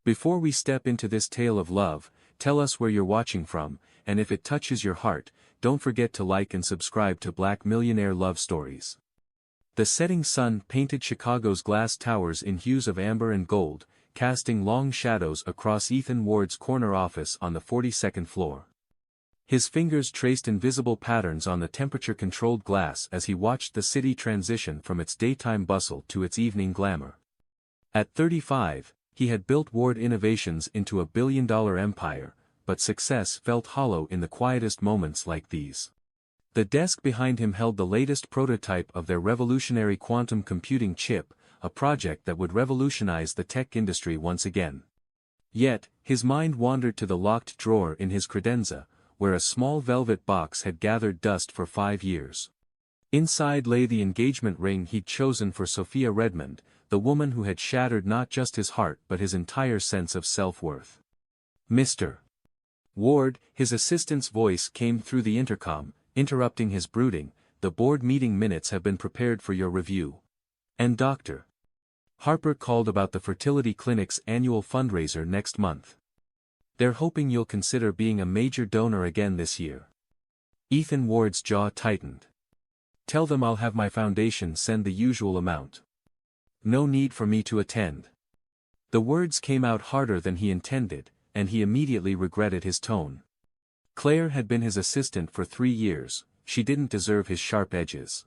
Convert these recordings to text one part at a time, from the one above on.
Before we step into this tale of love, tell us where you're watching from, and if it touches your heart, don't forget to like and subscribe to Black Millionaire Love Stories. The setting sun painted Chicago's glass towers in hues of amber and gold, casting long shadows across Ethan Ward's corner office on the 42nd floor. His fingers traced invisible patterns on the temperature-controlled glass as he watched the city transition from its daytime bustle to its evening glamour. At 35, he had built Ward Innovations into a billion-dollar empire, but success felt hollow in the quietest moments like these. The desk behind him held the latest prototype of their revolutionary quantum computing chip, a project that would revolutionize the tech industry once again. Yet, his mind wandered to the locked drawer in his credenza, where a small velvet box had gathered dust for 5 years. Inside lay the engagement ring he'd chosen for Sophia Redmond, the woman who had shattered not just his heart but his entire sense of self-worth. "Mr. Ward," his assistant's voice came through the intercom, interrupting his brooding, "the board meeting minutes have been prepared for your review. And Dr. Harper called about the fertility clinic's annual fundraiser next month. They're hoping you'll consider being a major donor again this year." Ethan Ward's jaw tightened. "Tell them I'll have my foundation send the usual amount. No need for me to attend." The words came out harder than he intended, and he immediately regretted his tone. Claire had been his assistant for 3 years, she didn't deserve his sharp edges.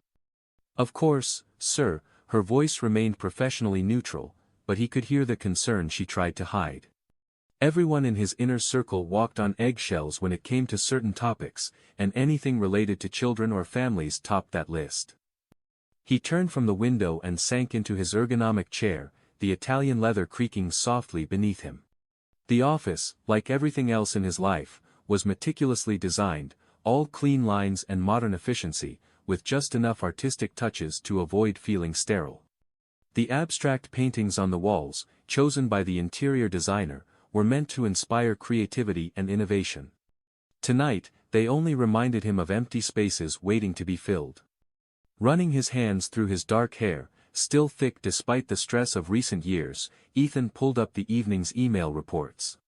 "Of course, sir," her voice remained professionally neutral, but he could hear the concern she tried to hide. Everyone in his inner circle walked on eggshells when it came to certain topics, and anything related to children or families topped that list. He turned from the window and sank into his ergonomic chair, the Italian leather creaking softly beneath him. The office, like everything else in his life, was meticulously designed, all clean lines and modern efficiency, with just enough artistic touches to avoid feeling sterile. The abstract paintings on the walls, chosen by the interior designer, were meant to inspire creativity and innovation. Tonight, they only reminded him of empty spaces waiting to be filled. Running his hands through his dark hair, still thick despite the stress of recent years, Ethan pulled up the evening's email reports.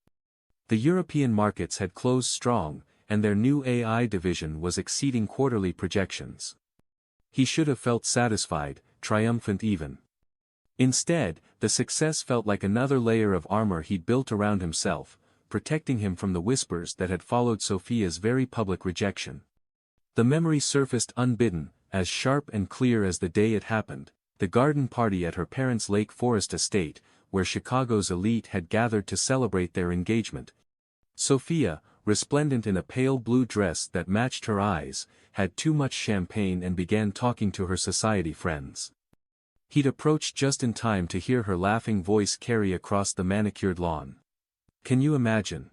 The European markets had closed strong, and their new AI division was exceeding quarterly projections. He should have felt satisfied, triumphant even. Instead, the success felt like another layer of armor he'd built around himself, protecting him from the whispers that had followed Sophia's very public rejection. The memory surfaced unbidden, as sharp and clear as the day it happened, the garden party at her parents' Lake Forest estate, where Chicago's elite had gathered to celebrate their engagement. Sophia, resplendent in a pale blue dress that matched her eyes, had too much champagne and began talking to her society friends. He'd approached just in time to hear her laughing voice carry across the manicured lawn. "Can you imagine?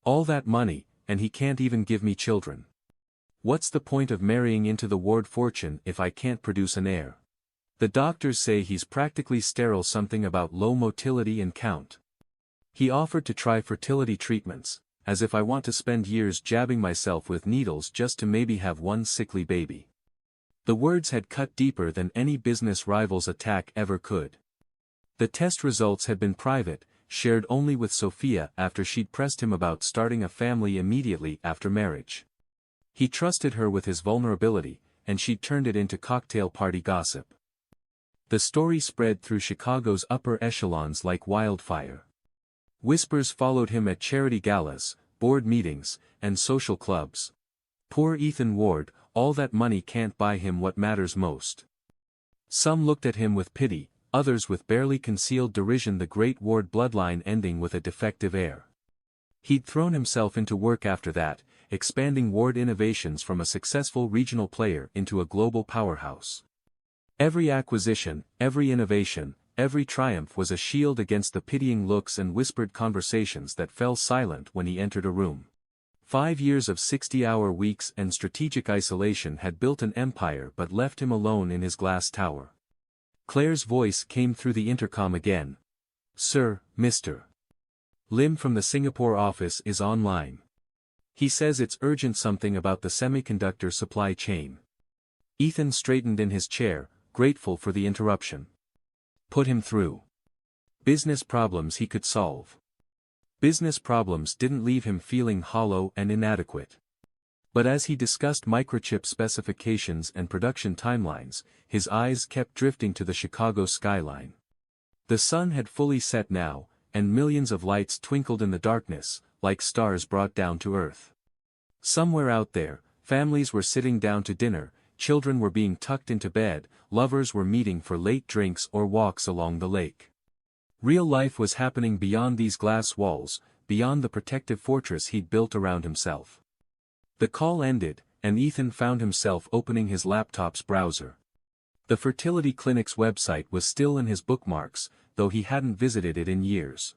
All that money, and he can't even give me children. What's the point of marrying into the Ward fortune if I can't produce an heir? The doctors say he's practically sterile, something about low motility and count. He offered to try fertility treatments, as if I want to spend years jabbing myself with needles just to maybe have one sickly baby." The words had cut deeper than any business rival's attack ever could. The test results had been private, shared only with Sophia after she'd pressed him about starting a family immediately after marriage. He trusted her with his vulnerability, and she'd turned it into cocktail party gossip. The story spread through Chicago's upper echelons like wildfire. Whispers followed him at charity galas, board meetings, and social clubs. Poor Ethan Ward, all that money can't buy him what matters most. Some looked at him with pity, others with barely concealed derision, the great Ward bloodline ending with a defective heir. He'd thrown himself into work after that, expanding Ward Innovations from a successful regional player into a global powerhouse. Every acquisition, every innovation, every triumph was a shield against the pitying looks and whispered conversations that fell silent when he entered a room. 5 years of 60-hour weeks and strategic isolation had built an empire but left him alone in his glass tower. Claire's voice came through the intercom again. "Sir, Mr. Lim from the Singapore office is online. He says it's urgent, something about the semiconductor supply chain." Ethan straightened in his chair, grateful for the interruption. "Put him through. Business problems he could solve." Business problems didn't leave him feeling hollow and inadequate. But as he discussed microchip specifications and production timelines, his eyes kept drifting to the Chicago skyline. The sun had fully set now, and millions of lights twinkled in the darkness, like stars brought down to earth. Somewhere out there, families were sitting down to dinner, children were being tucked into bed, lovers were meeting for late drinks or walks along the lake. Real life was happening beyond these glass walls, beyond the protective fortress he'd built around himself. The call ended, and Ethan found himself opening his laptop's browser. The fertility clinic's website was still in his bookmarks, though he hadn't visited it in years.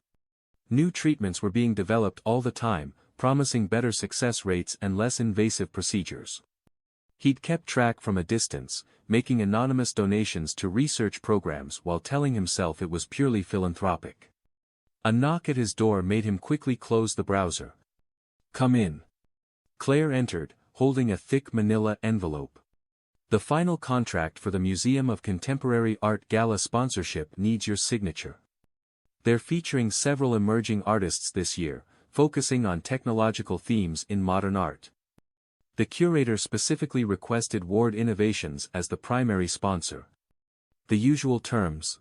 New treatments were being developed all the time, promising better success rates and less invasive procedures. He'd kept track from a distance, making anonymous donations to research programs while telling himself it was purely philanthropic. A knock at his door made him quickly close the browser. "Come in." Claire entered, holding a thick manila envelope. "The final contract for the Museum of Contemporary Art Gala sponsorship needs your signature. They're featuring several emerging artists this year, focusing on technological themes in modern art. The curator specifically requested Ward Innovations as the primary sponsor." The usual terms.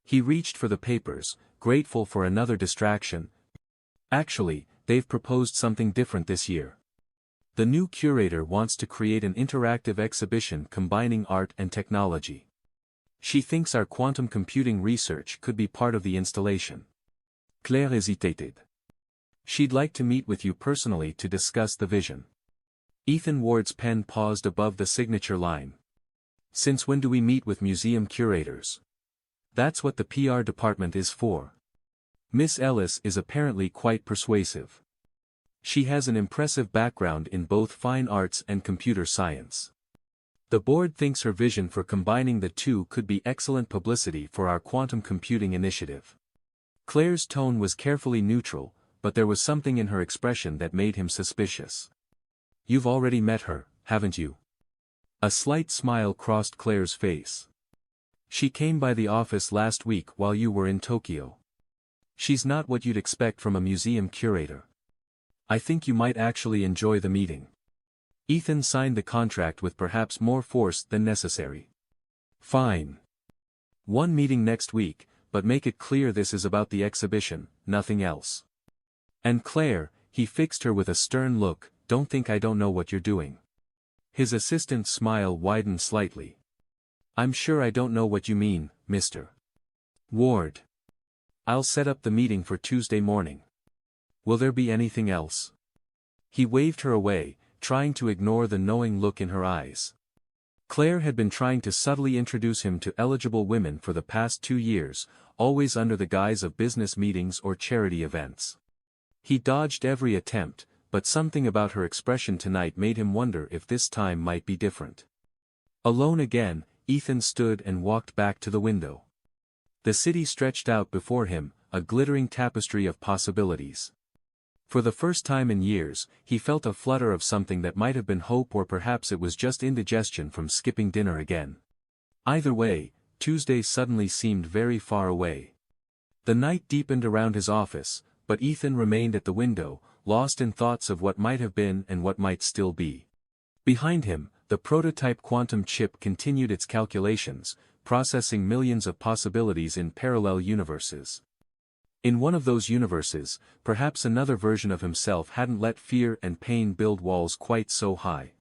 He reached for the papers, grateful for another distraction. "Actually, they've proposed something different this year. The new curator wants to create an interactive exhibition combining art and technology. She thinks our quantum computing research could be part of the installation." Claire hesitated. "She'd like to meet with you personally to discuss the vision." Ethan Ward's pen paused above the signature line. "Since when do we meet with museum curators? That's what the PR department is for." Miss Ellis is apparently quite persuasive. She has an impressive background in both fine arts and computer science. The board thinks her vision for combining the two could be excellent publicity for our quantum computing initiative. Claire's tone was carefully neutral, but there was something in her expression that made him suspicious. "You've already met her, haven't you?" A slight smile crossed Claire's face. "She came by the office last week while you were in Tokyo. She's not what you'd expect from a museum curator. I think you might actually enjoy the meeting." Ethan signed the contract with perhaps more force than necessary. "Fine. One meeting next week, but make it clear this is about the exhibition, nothing else. And Claire," he fixed her with a stern look, "don't think I don't know what you're doing." His assistant's smile widened slightly. "I'm sure I don't know what you mean, Mr. Ward. I'll set up the meeting for Tuesday morning. Will there be anything else?" He waved her away, trying to ignore the knowing look in her eyes. Claire had been trying to subtly introduce him to eligible women for the past 2 years, always under the guise of business meetings or charity events. He dodged every attempt, but something about her expression tonight made him wonder if this time might be different. Alone again, Ethan stood and walked back to the window. The city stretched out before him, a glittering tapestry of possibilities. For the first time in years, he felt a flutter of something that might have been hope, or perhaps it was just indigestion from skipping dinner again. Either way, Tuesday suddenly seemed very far away. The night deepened around his office, but Ethan remained at the window, lost in thoughts of what might have been and what might still be. Behind him, the prototype quantum chip continued its calculations, processing millions of possibilities in parallel universes. In one of those universes, perhaps another version of himself hadn't let fear and pain build walls quite so high.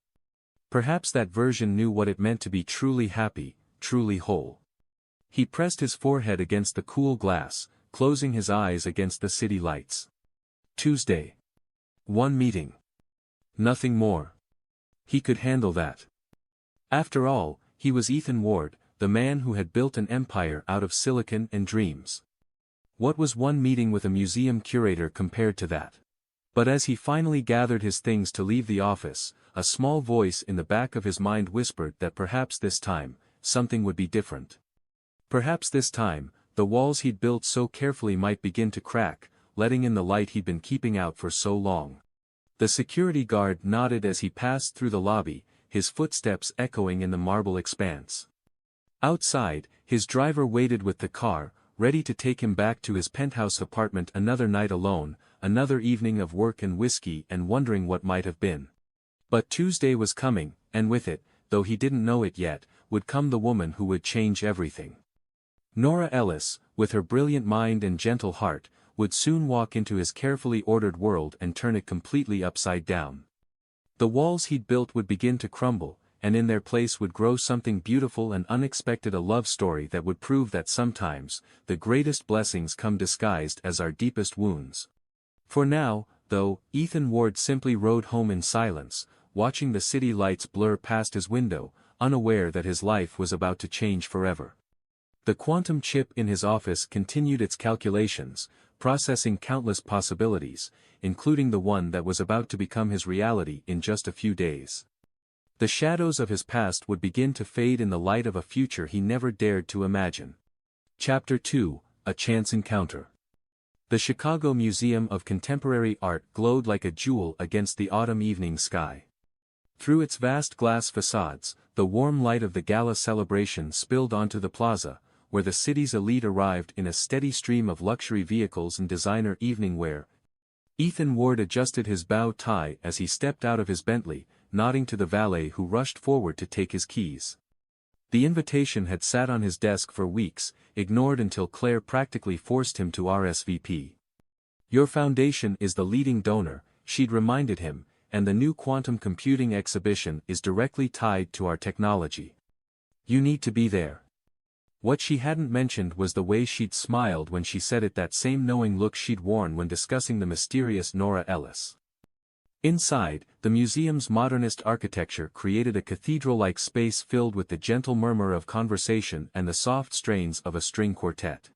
Perhaps that version knew what it meant to be truly happy, truly whole. He pressed his forehead against the cool glass, closing his eyes against the city lights. Tuesday. One meeting. Nothing more. He could handle that. After all, he was Ethan Ward, the man who had built an empire out of silicon and dreams. What was one meeting with a museum curator compared to that? But as he finally gathered his things to leave the office, a small voice in the back of his mind whispered that perhaps this time, something would be different. Perhaps this time, the walls he'd built so carefully might begin to crack, letting in the light he'd been keeping out for so long. The security guard nodded as he passed through the lobby, his footsteps echoing in the marble expanse. Outside, his driver waited with the car, ready to take him back to his penthouse apartment another night alone, another evening of work and whiskey and wondering what might have been. But Tuesday was coming, and with it, though he didn't know it yet, would come the woman who would change everything. Nora Ellis, with her brilliant mind and gentle heart, would soon walk into his carefully ordered world and turn it completely upside down. The walls he'd built would begin to crumble, and in their place would grow something beautiful and unexpected, a love story that would prove that sometimes, the greatest blessings come disguised as our deepest wounds. For now, though, Ethan Ward simply rode home in silence, watching the city lights blur past his window, unaware that his life was about to change forever. The quantum chip in his office continued its calculations, processing countless possibilities, including the one that was about to become his reality in just a few days. The shadows of his past would begin to fade in the light of a future he never dared to imagine. Chapter 2: A Chance Encounter. The Chicago Museum of Contemporary Art glowed like a jewel against the autumn evening sky. Through its vast glass facades, the warm light of the Gala celebration spilled onto the plaza, where the city's elite arrived in a steady stream of luxury vehicles and designer evening wear. Ethan Ward adjusted his bow tie as he stepped out of his Bentley, nodding to the valet who rushed forward to take his keys. The invitation had sat on his desk for weeks, ignored until Claire practically forced him to RSVP. "Your foundation is the leading donor," she'd reminded him, "and the new quantum computing exhibition is directly tied to our technology. You need to be there." What she hadn't mentioned was the way she'd smiled when she said it, that same knowing look she'd worn when discussing the mysterious Nora Ellis. Inside, the museum's modernist architecture created a cathedral-like space filled with the gentle murmur of conversation and the soft strains of a string quartet.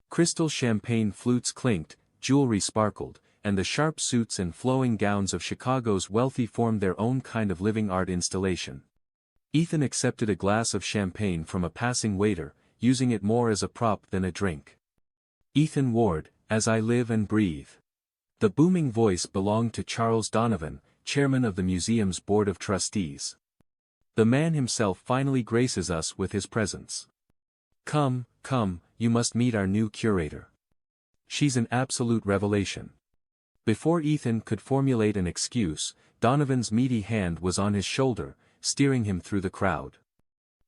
Crystal champagne flutes clinked, jewelry sparkled, and the sharp suits and flowing gowns of Chicago's wealthy formed their own kind of living art installation. Ethan accepted a glass of champagne from a passing waiter, using it more as a prop than a drink. "Ethan Ward, as I live and breathe." The booming voice belonged to Charles Donovan, chairman of the museum's board of trustees. "The man himself finally graces us with his presence. Come, come, you must meet our new curator. She's an absolute revelation." Before Ethan could formulate an excuse, Donovan's meaty hand was on his shoulder, steering him through the crowd.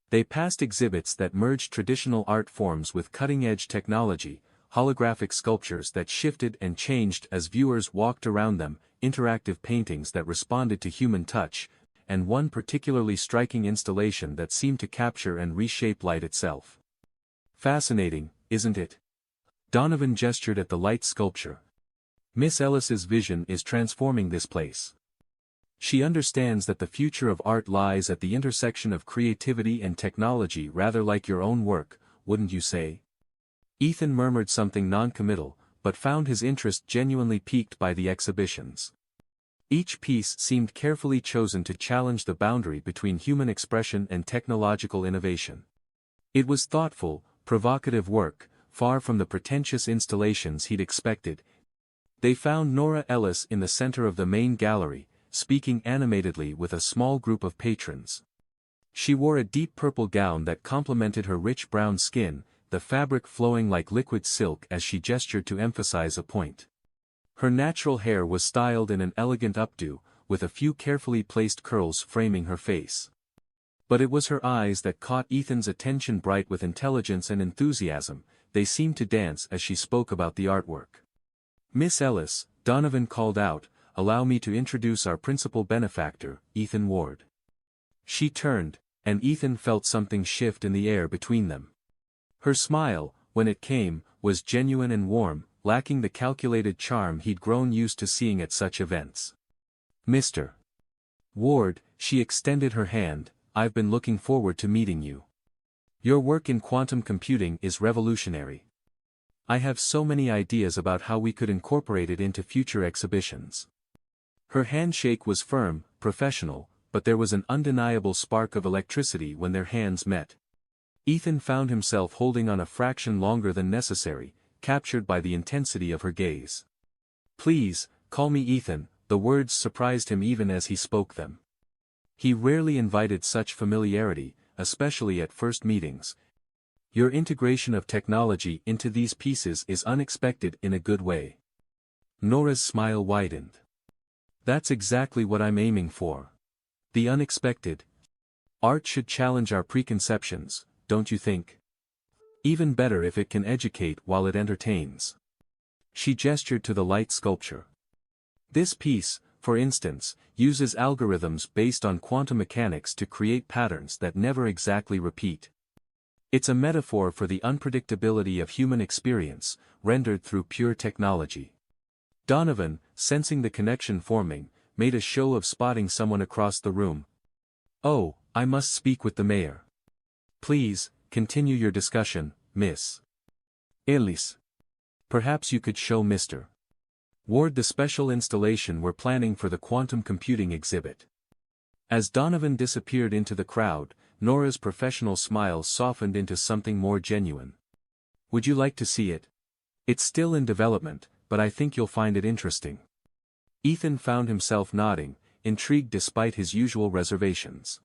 They passed exhibits that merged traditional art forms with cutting-edge technology, holographic sculptures that shifted and changed as viewers walked around them, interactive paintings that responded to human touch, and one particularly striking installation that seemed to capture and reshape light itself. "Fascinating, isn't it?" Donovan gestured at the light sculpture. "Miss Ellis's vision is transforming this place. She understands that the future of art lies at the intersection of creativity and technology, rather like your own work, wouldn't you say?" Ethan murmured something non-committal, but found his interest genuinely piqued by the exhibitions. Each piece seemed carefully chosen to challenge the boundary between human expression and technological innovation. It was thoughtful, provocative work, far from the pretentious installations he'd expected. They found Nora Ellis in the center of the main gallery, speaking animatedly with a small group of patrons. She wore a deep purple gown that complemented her rich brown skin, the fabric flowing like liquid silk as she gestured to emphasize a point. Her natural hair was styled in an elegant updo, with a few carefully placed curls framing her face. But it was her eyes that caught Ethan's attention, bright with intelligence and enthusiasm. They seemed to dance as she spoke about the artwork. "Miss Ellis," Donovan called out, "allow me to introduce our principal benefactor, Ethan Ward." She turned, and Ethan felt something shift in the air between them. Her smile, when it came, was genuine and warm, lacking the calculated charm he'd grown used to seeing at such events. "Mr. Ward," she extended her hand, "I've been looking forward to meeting you. Your work in quantum computing is revolutionary. I have so many ideas about how we could incorporate it into future exhibitions." Her handshake was firm, professional, but there was an undeniable spark of electricity when their hands met. Ethan found himself holding on a fraction longer than necessary, captured by the intensity of her gaze. "Please, call me Ethan," the words surprised him even as he spoke them. He rarely invited such familiarity, especially at first meetings. "Your integration of technology into these pieces is unexpected in a good way." Nora's smile widened. That's exactly what I'm aiming for. The unexpected. Art should challenge our preconceptions, don't you think? Even better if it can educate while it entertains. She gestured to the light sculpture. This piece, for instance, uses algorithms based on quantum mechanics to create patterns that never exactly repeat. It's a metaphor for the unpredictability of human experience, rendered through pure technology. Donovan, sensing the connection forming, made a show of spotting someone across the room. Oh, I must speak with the mayor. Please, continue your discussion, Miss Ellis. Perhaps you could show Mr. Ward the special installation we're planning for the quantum computing exhibit. As Donovan disappeared into the crowd, Nora's professional smile softened into something more genuine. Would you like to see it? It's still in development, but I think you'll find it interesting. Ethan found himself nodding, intrigued despite his usual reservations.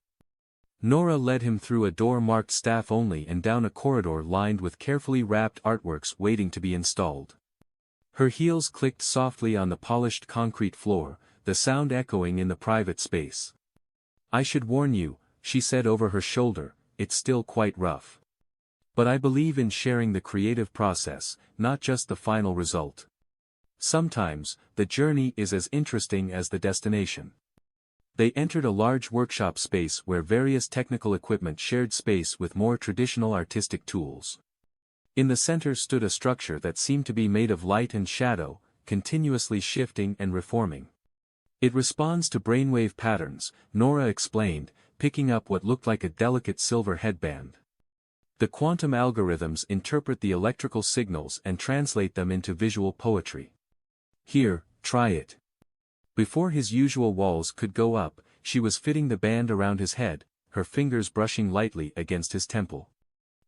Nora led him through a door marked staff only and down a corridor lined with carefully wrapped artworks waiting to be installed. Her heels clicked softly on the polished concrete floor, the sound echoing in the private space. I should warn you, she said over her shoulder, it's still quite rough. But I believe in sharing the creative process, not just the final result. Sometimes, the journey is as interesting as the destination. They entered a large workshop space where various technical equipment shared space with more traditional artistic tools. In the center stood a structure that seemed to be made of light and shadow, continuously shifting and reforming. It responds to brainwave patterns, Nora explained, picking up what looked like a delicate silver headband. The quantum algorithms interpret the electrical signals and translate them into visual poetry. Here, try it. Before his usual walls could go up, she was fitting the band around his head, her fingers brushing lightly against his temple.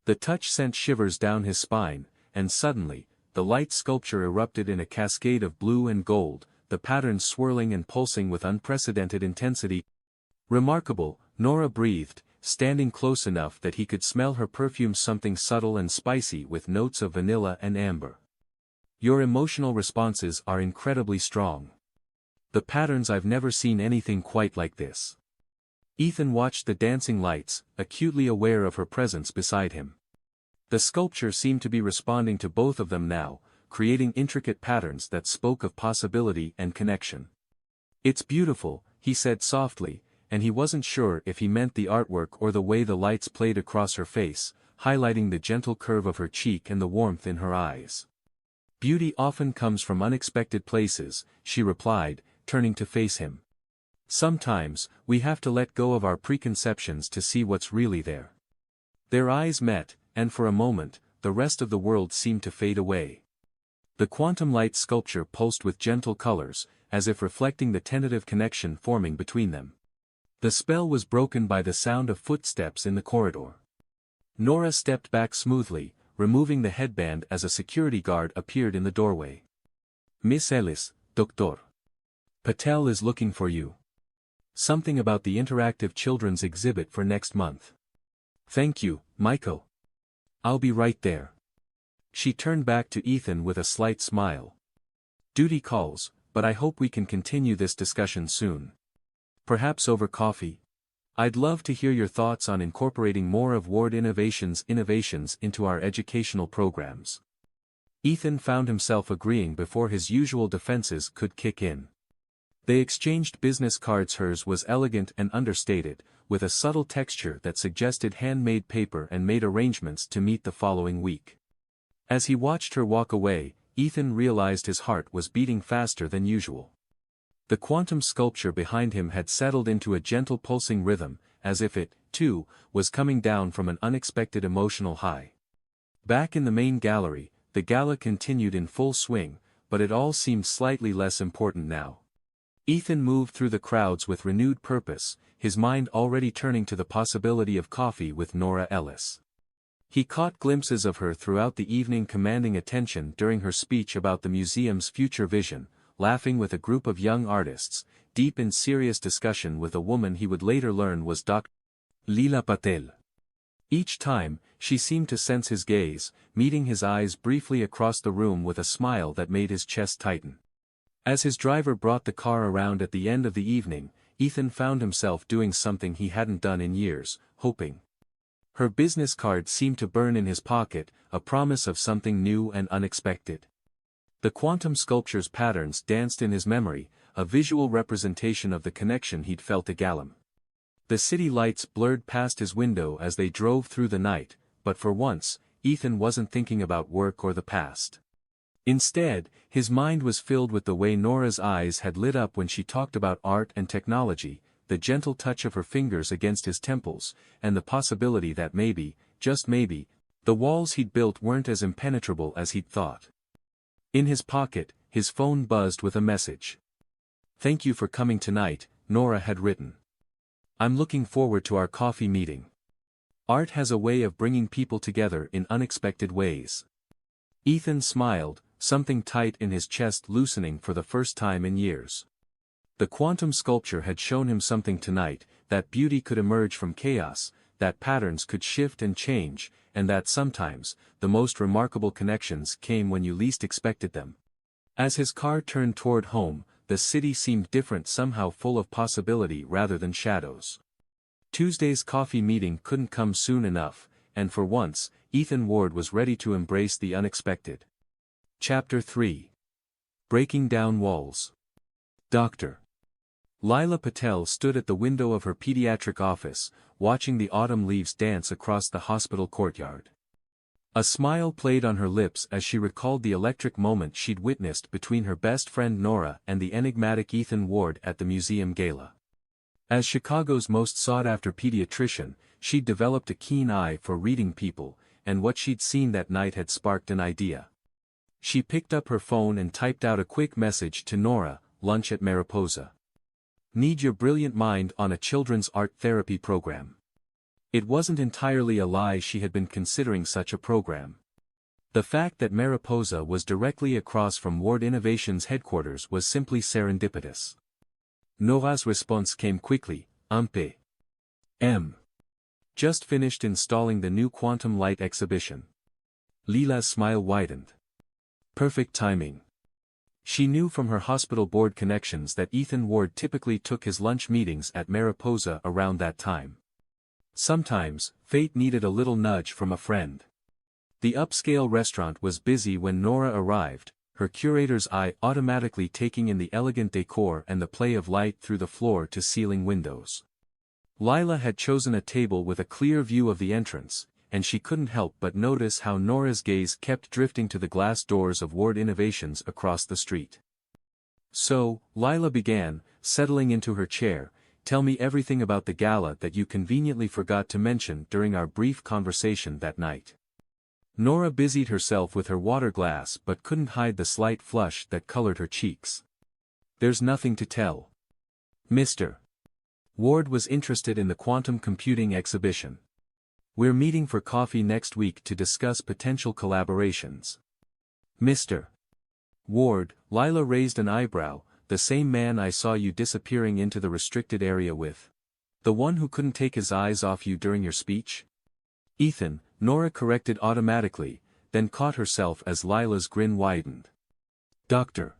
The touch sent shivers down his spine, and suddenly, the light sculpture erupted in a cascade of blue and gold, the patterns swirling and pulsing with unprecedented intensity. Remarkable, Nora breathed, standing close enough that he could smell her perfume, something subtle and spicy with notes of vanilla and amber. Your emotional responses are incredibly strong. The patterns, I've never seen anything quite like this. Ethan watched the dancing lights, acutely aware of her presence beside him. The sculpture seemed to be responding to both of them now, creating intricate patterns that spoke of possibility and connection. It's beautiful, he said softly, and he wasn't sure if he meant the artwork or the way the lights played across her face, highlighting the gentle curve of her cheek and the warmth in her eyes. Beauty often comes from unexpected places, she replied, turning to face him. Sometimes, we have to let go of our preconceptions to see what's really there. Their eyes met, and for a moment, the rest of the world seemed to fade away. The quantum light sculpture pulsed with gentle colors, as if reflecting the tentative connection forming between them. The spell was broken by the sound of footsteps in the corridor. Nora stepped back smoothly, removing the headband as a security guard appeared in the doorway. Miss Ellis, Dr. Patel is looking for you. Something about the interactive children's exhibit for next month. Thank you, Michael. I'll be right there. She turned back to Ethan with a slight smile. Duty calls, but I hope we can continue this discussion soon. Perhaps over coffee? I'd love to hear your thoughts on incorporating more of Ward innovations into our educational programs. Ethan found himself agreeing before his usual defenses could kick in. They exchanged business cards. Hers was elegant and understated, with a subtle texture that suggested handmade paper, and made arrangements to meet the following week. As he watched her walk away, Ethan realized his heart was beating faster than usual. The quantum sculpture behind him had settled into a gentle pulsing rhythm, as if it, too, was coming down from an unexpected emotional high. Back in the main gallery, the gala continued in full swing, but it all seemed slightly less important now. Ethan moved through the crowds with renewed purpose, his mind already turning to the possibility of coffee with Nora Ellis. He caught glimpses of her throughout the evening, commanding attention during her speech about the museum's future vision, laughing with a group of young artists, deep in serious discussion with a woman he would later learn was Dr. Leela Patel. Each time, she seemed to sense his gaze, meeting his eyes briefly across the room with a smile that made his chest tighten. As his driver brought the car around at the end of the evening, Ethan found himself doing something he hadn't done in years, hoping. Her business card seemed to burn in his pocket, a promise of something new and unexpected. The quantum sculpture's patterns danced in his memory, a visual representation of the connection he'd felt at Gala. The city lights blurred past his window as they drove through the night, but for once, Ethan wasn't thinking about work or the past. Instead, his mind was filled with the way Nora's eyes had lit up when she talked about art and technology, the gentle touch of her fingers against his temples, and the possibility that maybe, just maybe, the walls he'd built weren't as impenetrable as he'd thought. In his pocket, his phone buzzed with a message. "Thank you for coming tonight," Nora had written. "I'm looking forward to our coffee meeting. Art has a way of bringing people together in unexpected ways." Ethan smiled, something tight in his chest loosening for the first time in years. The quantum sculpture had shown him something tonight, that beauty could emerge from chaos, that patterns could shift and change, and that sometimes, the most remarkable connections came when you least expected them. As his car turned toward home, the city seemed different, somehow full of possibility rather than shadows. Tuesday's coffee meeting couldn't come soon enough, and for once, Ethan Ward was ready to embrace the unexpected. Chapter 3. Breaking Down Walls. Dr. Lila Patel stood at the window of her pediatric office, watching the autumn leaves dance across the hospital courtyard. A smile played on her lips as she recalled the electric moment she'd witnessed between her best friend Nora and the enigmatic Ethan Ward at the museum gala. As Chicago's most sought-after pediatrician, she'd developed a keen eye for reading people, and what she'd seen that night had sparked an idea. She picked up her phone and typed out a quick message to Nora, "Lunch at Mariposa. Need your brilliant mind on a children's art therapy program." It wasn't entirely a lie, she had been considering such a program. The fact that Mariposa was directly across from Ward Innovation's headquarters was simply serendipitous. Nora's response came quickly, "M. Just finished installing the new quantum light exhibition." Lila's smile widened. Perfect timing. She knew from her hospital board connections that Ethan Ward typically took his lunch meetings at Mariposa around that time. Sometimes, fate needed a little nudge from a friend. The upscale restaurant was busy when Nora arrived, her curator's eye automatically taking in the elegant decor and the play of light through the floor-to-ceiling windows. Lila had chosen a table with a clear view of the entrance, and she couldn't help but notice how Nora's gaze kept drifting to the glass doors of Ward Innovations across the street. "So," Lila began, settling into her chair, "tell me everything about the gala that you conveniently forgot to mention during our brief conversation that night." Nora busied herself with her water glass but couldn't hide the slight flush that colored her cheeks. "There's nothing to tell. Mr. Ward was interested in the quantum computing exhibition. We're meeting for coffee next week to discuss potential collaborations." "Mr. Ward," Lila raised an eyebrow, "the same man I saw you disappearing into the restricted area with? The one who couldn't take his eyes off you during your speech?" "Ethan," Nora corrected automatically, then caught herself as Lila's grin widened. "Dr.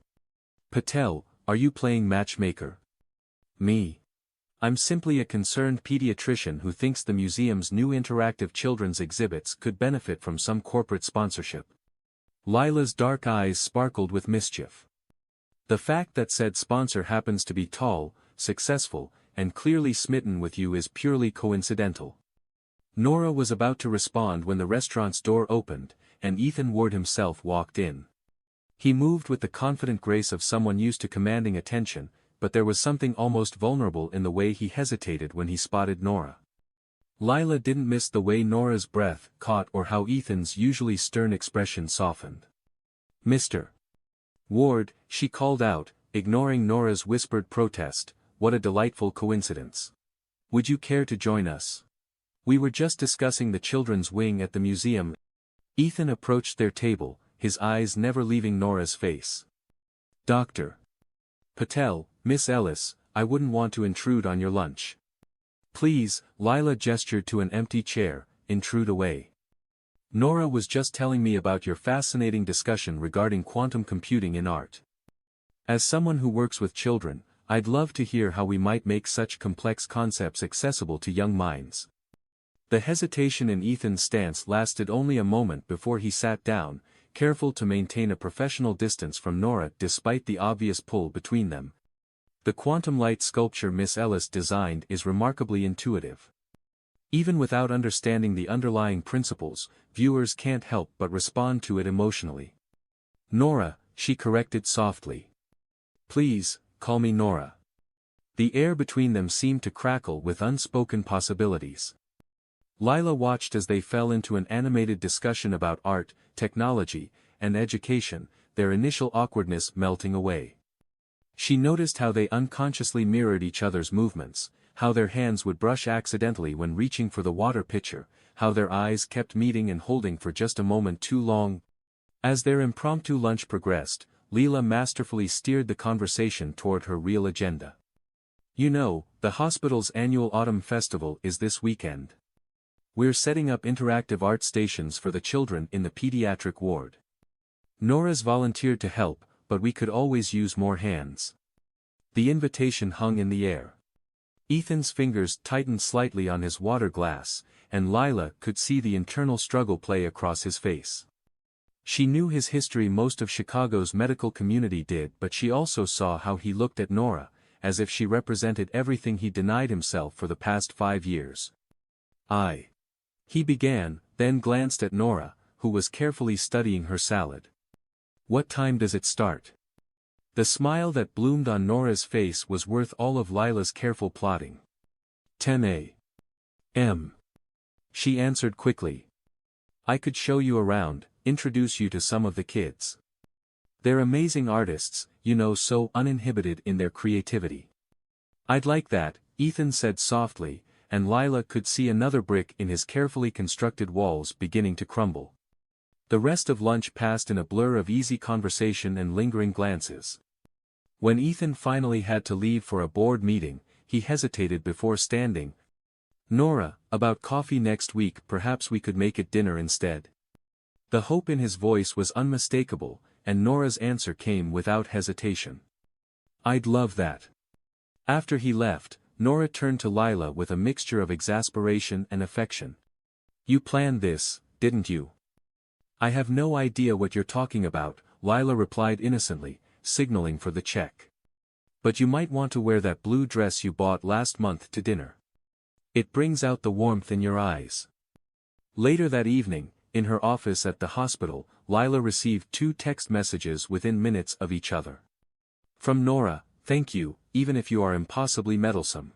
Patel, are you playing matchmaker?" "Me? I'm simply a concerned pediatrician who thinks the museum's new interactive children's exhibits could benefit from some corporate sponsorship." Lila's dark eyes sparkled with mischief. "The fact that said sponsor happens to be tall, successful, and clearly smitten with you is purely coincidental." Nora was about to respond when the restaurant's door opened, and Ethan Ward himself walked in. He moved with the confident grace of someone used to commanding attention, but there was something almost vulnerable in the way he hesitated when he spotted Nora. Lila didn't miss the way Nora's breath caught or how Ethan's usually stern expression softened. "Mr. Ward," she called out, ignoring Nora's whispered protest, "what a delightful coincidence. Would you care to join us? We were just discussing the children's wing at the museum." Ethan approached their table, his eyes never leaving Nora's face. "Dr. Patel, Miss Ellis, I wouldn't want to intrude on your lunch." "Please," Lila gestured to an empty chair, "intrude away. Nora was just telling me about your fascinating discussion regarding quantum computing in art." As someone who works with children, I'd love to hear how we might make such complex concepts accessible to young minds. The hesitation in Ethan's stance lasted only a moment before he sat down, careful to maintain a professional distance from Nora despite the obvious pull between them. The quantum light sculpture Miss Ellis designed is remarkably intuitive. Even without understanding the underlying principles, viewers can't help but respond to it emotionally. Nora, she corrected softly. Please, call me Nora. The air between them seemed to crackle with unspoken possibilities. Lila watched as they fell into an animated discussion about art, technology, and education, their initial awkwardness melting away. She noticed how they unconsciously mirrored each other's movements, how their hands would brush accidentally when reaching for the water pitcher, how their eyes kept meeting and holding for just a moment too long. As their impromptu lunch progressed, Leela masterfully steered the conversation toward her real agenda. You know, the hospital's annual autumn festival is this weekend. We're setting up interactive art stations for the children in the pediatric ward. Nora's volunteered to help, but we could always use more hands. The invitation hung in the air. Ethan's fingers tightened slightly on his water glass, and Lila could see the internal struggle play across his face. She knew his history, most of Chicago's medical community did, but she also saw how he looked at Nora, as if she represented everything he denied himself for the past 5 years. He began, then glanced at Nora, who was carefully studying her salad. What time does it start? The smile that bloomed on Nora's face was worth all of Lila's careful plotting. 10 a.m. She answered quickly. I could show you around, introduce you to some of the kids. They're amazing artists, you know, so uninhibited in their creativity. I'd like that, Ethan said softly, and Lila could see another brick in his carefully constructed walls beginning to crumble. The rest of lunch passed in a blur of easy conversation and lingering glances. When Ethan finally had to leave for a board meeting, he hesitated before standing. Nora, about coffee next week, perhaps we could make it dinner instead. The hope in his voice was unmistakable, and Nora's answer came without hesitation. I'd love that. After he left, Nora turned to Lila with a mixture of exasperation and affection. You planned this, didn't you? I have no idea what you're talking about, Lila replied innocently, signaling for the check. But you might want to wear that blue dress you bought last month to dinner. It brings out the warmth in your eyes. Later that evening, in her office at the hospital, Lila received 2 text messages within minutes of each other. From Nora, thank you, even if you are impossibly meddlesome.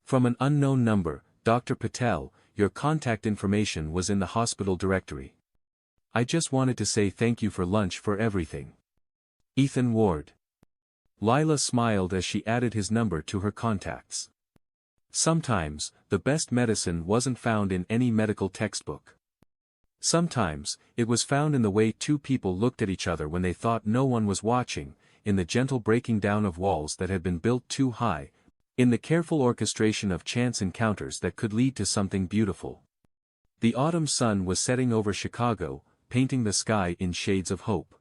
From an unknown number, Dr. Patel, your contact information was in the hospital directory. I just wanted to say thank you for lunch, for everything. Ethan Ward. Lila smiled as she added his number to her contacts. Sometimes, the best medicine wasn't found in any medical textbook. Sometimes, it was found in the way 2 people looked at each other when they thought no one was watching, in the gentle breaking down of walls that had been built too high, in the careful orchestration of chance encounters that could lead to something beautiful. The autumn sun was setting over Chicago, painting the sky in shades of hope.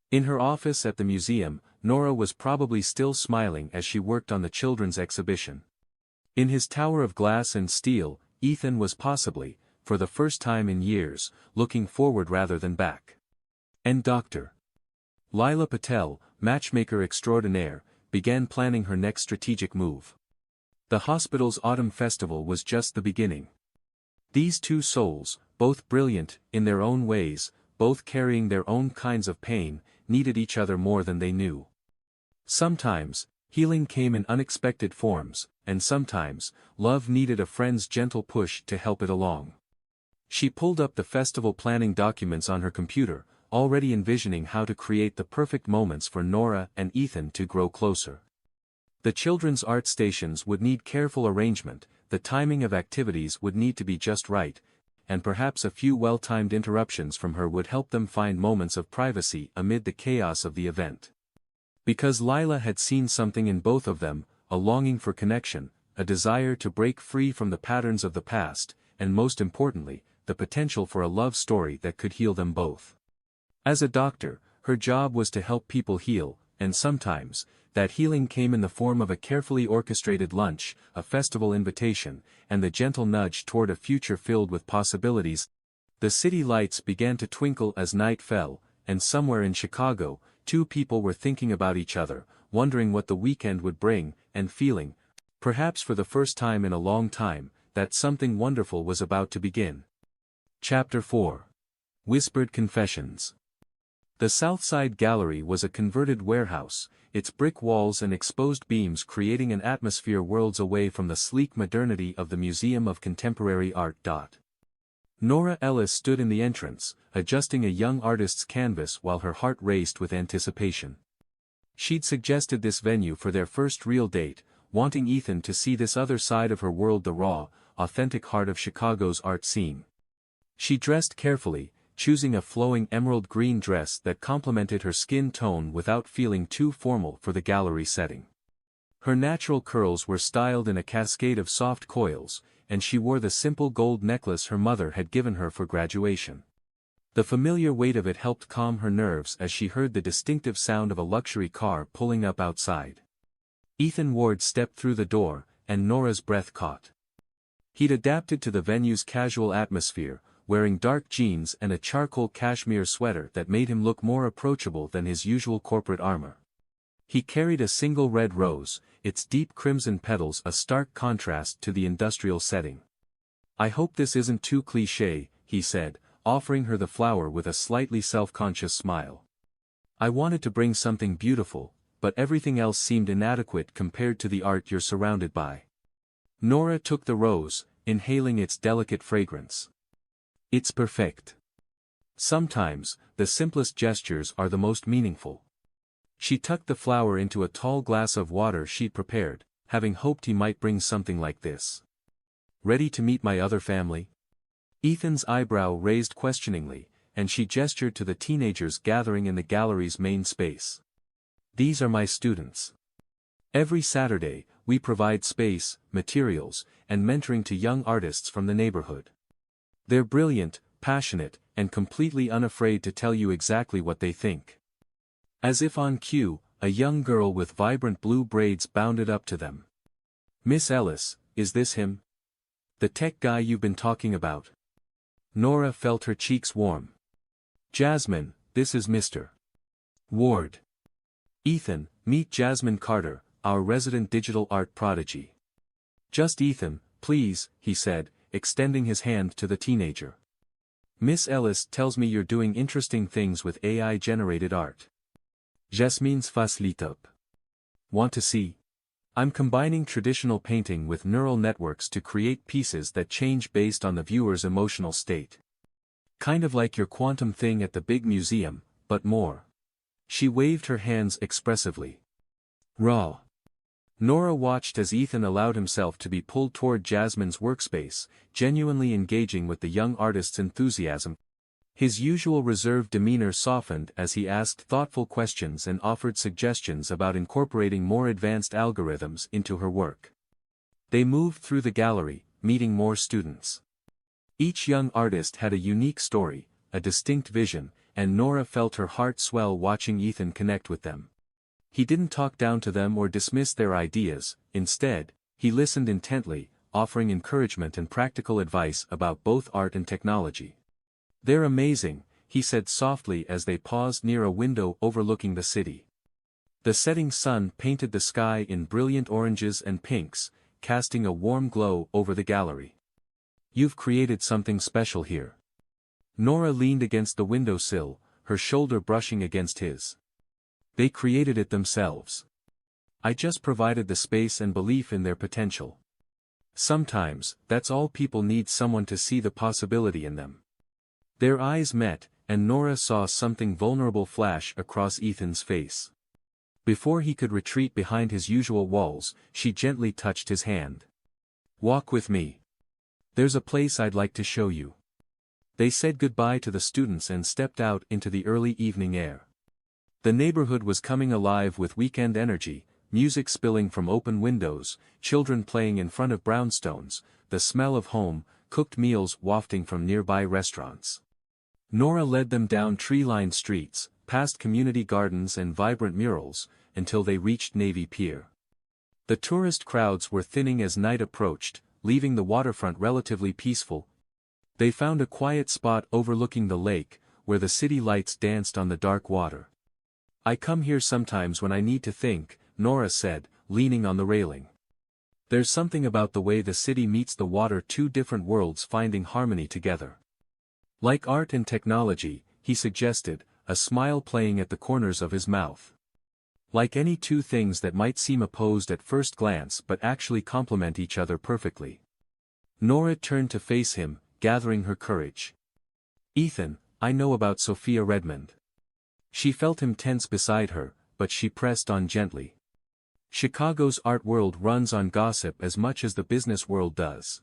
In her office at the museum, Nora was probably still smiling as she worked on the children's exhibition. In his tower of glass and steel, Ethan was possibly, for the first time in years, looking forward rather than back. And Dr. Lila Patel, matchmaker extraordinaire, began planning her next strategic move. The hospital's autumn festival was just the beginning. These 2 souls, both brilliant in their own ways, both carrying their own kinds of pain, needed each other more than they knew. Sometimes, healing came in unexpected forms, and sometimes, love needed a friend's gentle push to help it along. She pulled up the festival planning documents on her computer, already envisioning how to create the perfect moments for Nora and Ethan to grow closer. The children's art stations would need careful arrangement, the timing of activities would need to be just right, and perhaps a few well-timed interruptions from her would help them find moments of privacy amid the chaos of the event. Because Lila had seen something in both of them, a longing for connection, a desire to break free from the patterns of the past, and most importantly, the potential for a love story that could heal them both. As a doctor, her job was to help people heal, and sometimes, that healing came in the form of a carefully orchestrated lunch, a festival invitation, and the gentle nudge toward a future filled with possibilities. The city lights began to twinkle as night fell, and somewhere in Chicago, two people were thinking about each other, wondering what the weekend would bring, and feeling, perhaps for the first time in a long time, that something wonderful was about to begin. Chapter 4. Whispered Confessions. The Southside Gallery was a converted warehouse, its brick walls and exposed beams creating an atmosphere worlds away from the sleek modernity of the Museum of Contemporary Art. Nora Ellis stood in the entrance, adjusting a young artist's canvas while her heart raced with anticipation. She'd suggested this venue for their first real date, wanting Ethan to see this other side of her world, the raw, authentic heart of Chicago's art scene. She dressed carefully, choosing a flowing emerald green dress that complemented her skin tone without feeling too formal for the gallery setting. Her natural curls were styled in a cascade of soft coils, and she wore the simple gold necklace her mother had given her for graduation. The familiar weight of it helped calm her nerves as she heard the distinctive sound of a luxury car pulling up outside. Ethan Ward stepped through the door, and Nora's breath caught. He'd adapted to the venue's casual atmosphere, wearing dark jeans and a charcoal cashmere sweater that made him look more approachable than his usual corporate armor. He carried a single red rose, its deep crimson petals a stark contrast to the industrial setting. "I hope this isn't too cliché," he said, offering her the flower with a slightly self-conscious smile. "I wanted to bring something beautiful, but everything else seemed inadequate compared to the art you're surrounded by." Nora took the rose, inhaling its delicate fragrance. "It's perfect. Sometimes, the simplest gestures are the most meaningful." She tucked the flower into a tall glass of water she'd prepared, having hoped he might bring something like this. "Ready to meet my other family?" Ethan's eyebrow raised questioningly, and she gestured to the teenagers gathering in the gallery's main space. "These are my students. Every Saturday, we provide space, materials, and mentoring to young artists from the neighborhood. They're brilliant, passionate, and completely unafraid to tell you exactly what they think." As if on cue, a young girl with vibrant blue braids bounded up to them. "Miss Ellis, is this him? The tech guy you've been talking about?" Nora felt her cheeks warm. "Jasmine, this is Mr. Ward. Ethan, meet Jasmine Carter, our resident digital art prodigy." "Just Ethan, please," he said, extending his hand to the teenager. "Miss Ellis tells me you're doing interesting things with AI-generated art." Jasmine's face lit up. "Want to see? I'm combining traditional painting with neural networks to create pieces that change based on the viewer's emotional state. Kind of like your quantum thing at the big museum, but more." She waved her hands expressively. "Raw." Nora watched as Ethan allowed himself to be pulled toward Jasmine's workspace, genuinely engaging with the young artist's enthusiasm. His usual reserved demeanor softened as he asked thoughtful questions and offered suggestions about incorporating more advanced algorithms into her work. They moved through the gallery, meeting more students. Each young artist had a unique story, a distinct vision, and Nora felt her heart swell watching Ethan connect with them. He didn't talk down to them or dismiss their ideas, instead, he listened intently, offering encouragement and practical advice about both art and technology. "They're amazing," he said softly as they paused near a window overlooking the city. The setting sun painted the sky in brilliant oranges and pinks, casting a warm glow over the gallery. "You've created something special here." Nora leaned against the windowsill, her shoulder brushing against his. "They created it themselves. I just provided the space and belief in their potential. Sometimes, that's all people need, someone to see the possibility in them." Their eyes met, and Nora saw something vulnerable flash across Ethan's face. Before he could retreat behind his usual walls, she gently touched his hand. "Walk with me. There's a place I'd like to show you." They said goodbye to the students and stepped out into the early evening air. The neighborhood was coming alive with weekend energy, music spilling from open windows, children playing in front of brownstones, the smell of home-cooked meals wafting from nearby restaurants. Nora led them down tree-lined streets, past community gardens and vibrant murals, until they reached Navy Pier. The tourist crowds were thinning as night approached, leaving the waterfront relatively peaceful. They found a quiet spot overlooking the lake, where the city lights danced on the dark water. "I come here sometimes when I need to think," Nora said, leaning on the railing. "There's something about the way the city meets the water, two different worlds finding harmony together. Like art and technology," he suggested, a smile playing at the corners of his mouth. "Like any two things that might seem opposed at first glance but actually complement each other perfectly." Nora turned to face him, gathering her courage. "Ethan, I know about Sophia Redmond." She felt him tense beside her, but she pressed on gently. "Chicago's art world runs on gossip as much as the business world does.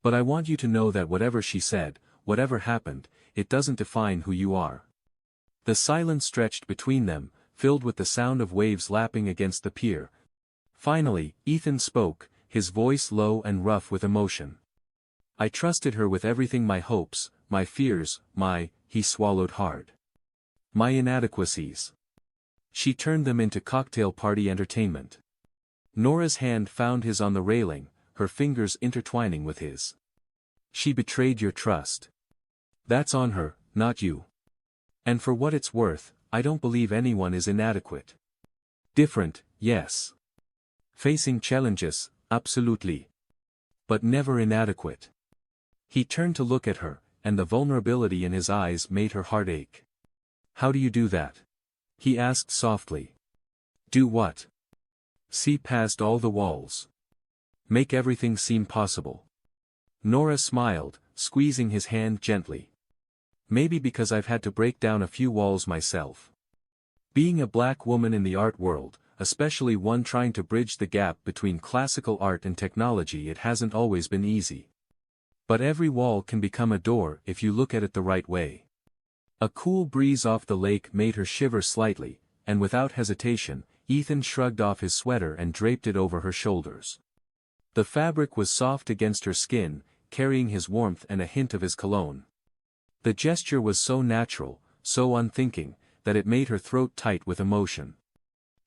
But I want you to know that whatever she said, whatever happened, it doesn't define who you are." The silence stretched between them, filled with the sound of waves lapping against the pier. Finally, Ethan spoke, his voice low and rough with emotion. "I trusted her with everything, my hopes, my fears, he swallowed hard. My inadequacies. She turned them into cocktail party entertainment." Nora's hand found his on the railing, her fingers intertwining with his. "She betrayed your trust. That's on her, not you. And for what it's worth, I don't believe anyone is inadequate. Different, yes. Facing challenges, absolutely. But never inadequate." He turned to look at her, and the vulnerability in his eyes made her heart ache. "How do you do that?" he asked softly. "Do what?" "See past all the walls. Make everything seem possible." Nora smiled, squeezing his hand gently. "Maybe because I've had to break down a few walls myself. Being a black woman in the art world, especially one trying to bridge the gap between classical art and technology, it hasn't always been easy. But every wall can become a door if you look at it the right way." A cool breeze off the lake made her shiver slightly, and without hesitation, Ethan shrugged off his sweater and draped it over her shoulders. The fabric was soft against her skin, carrying his warmth and a hint of his cologne. The gesture was so natural, so unthinking, that it made her throat tight with emotion.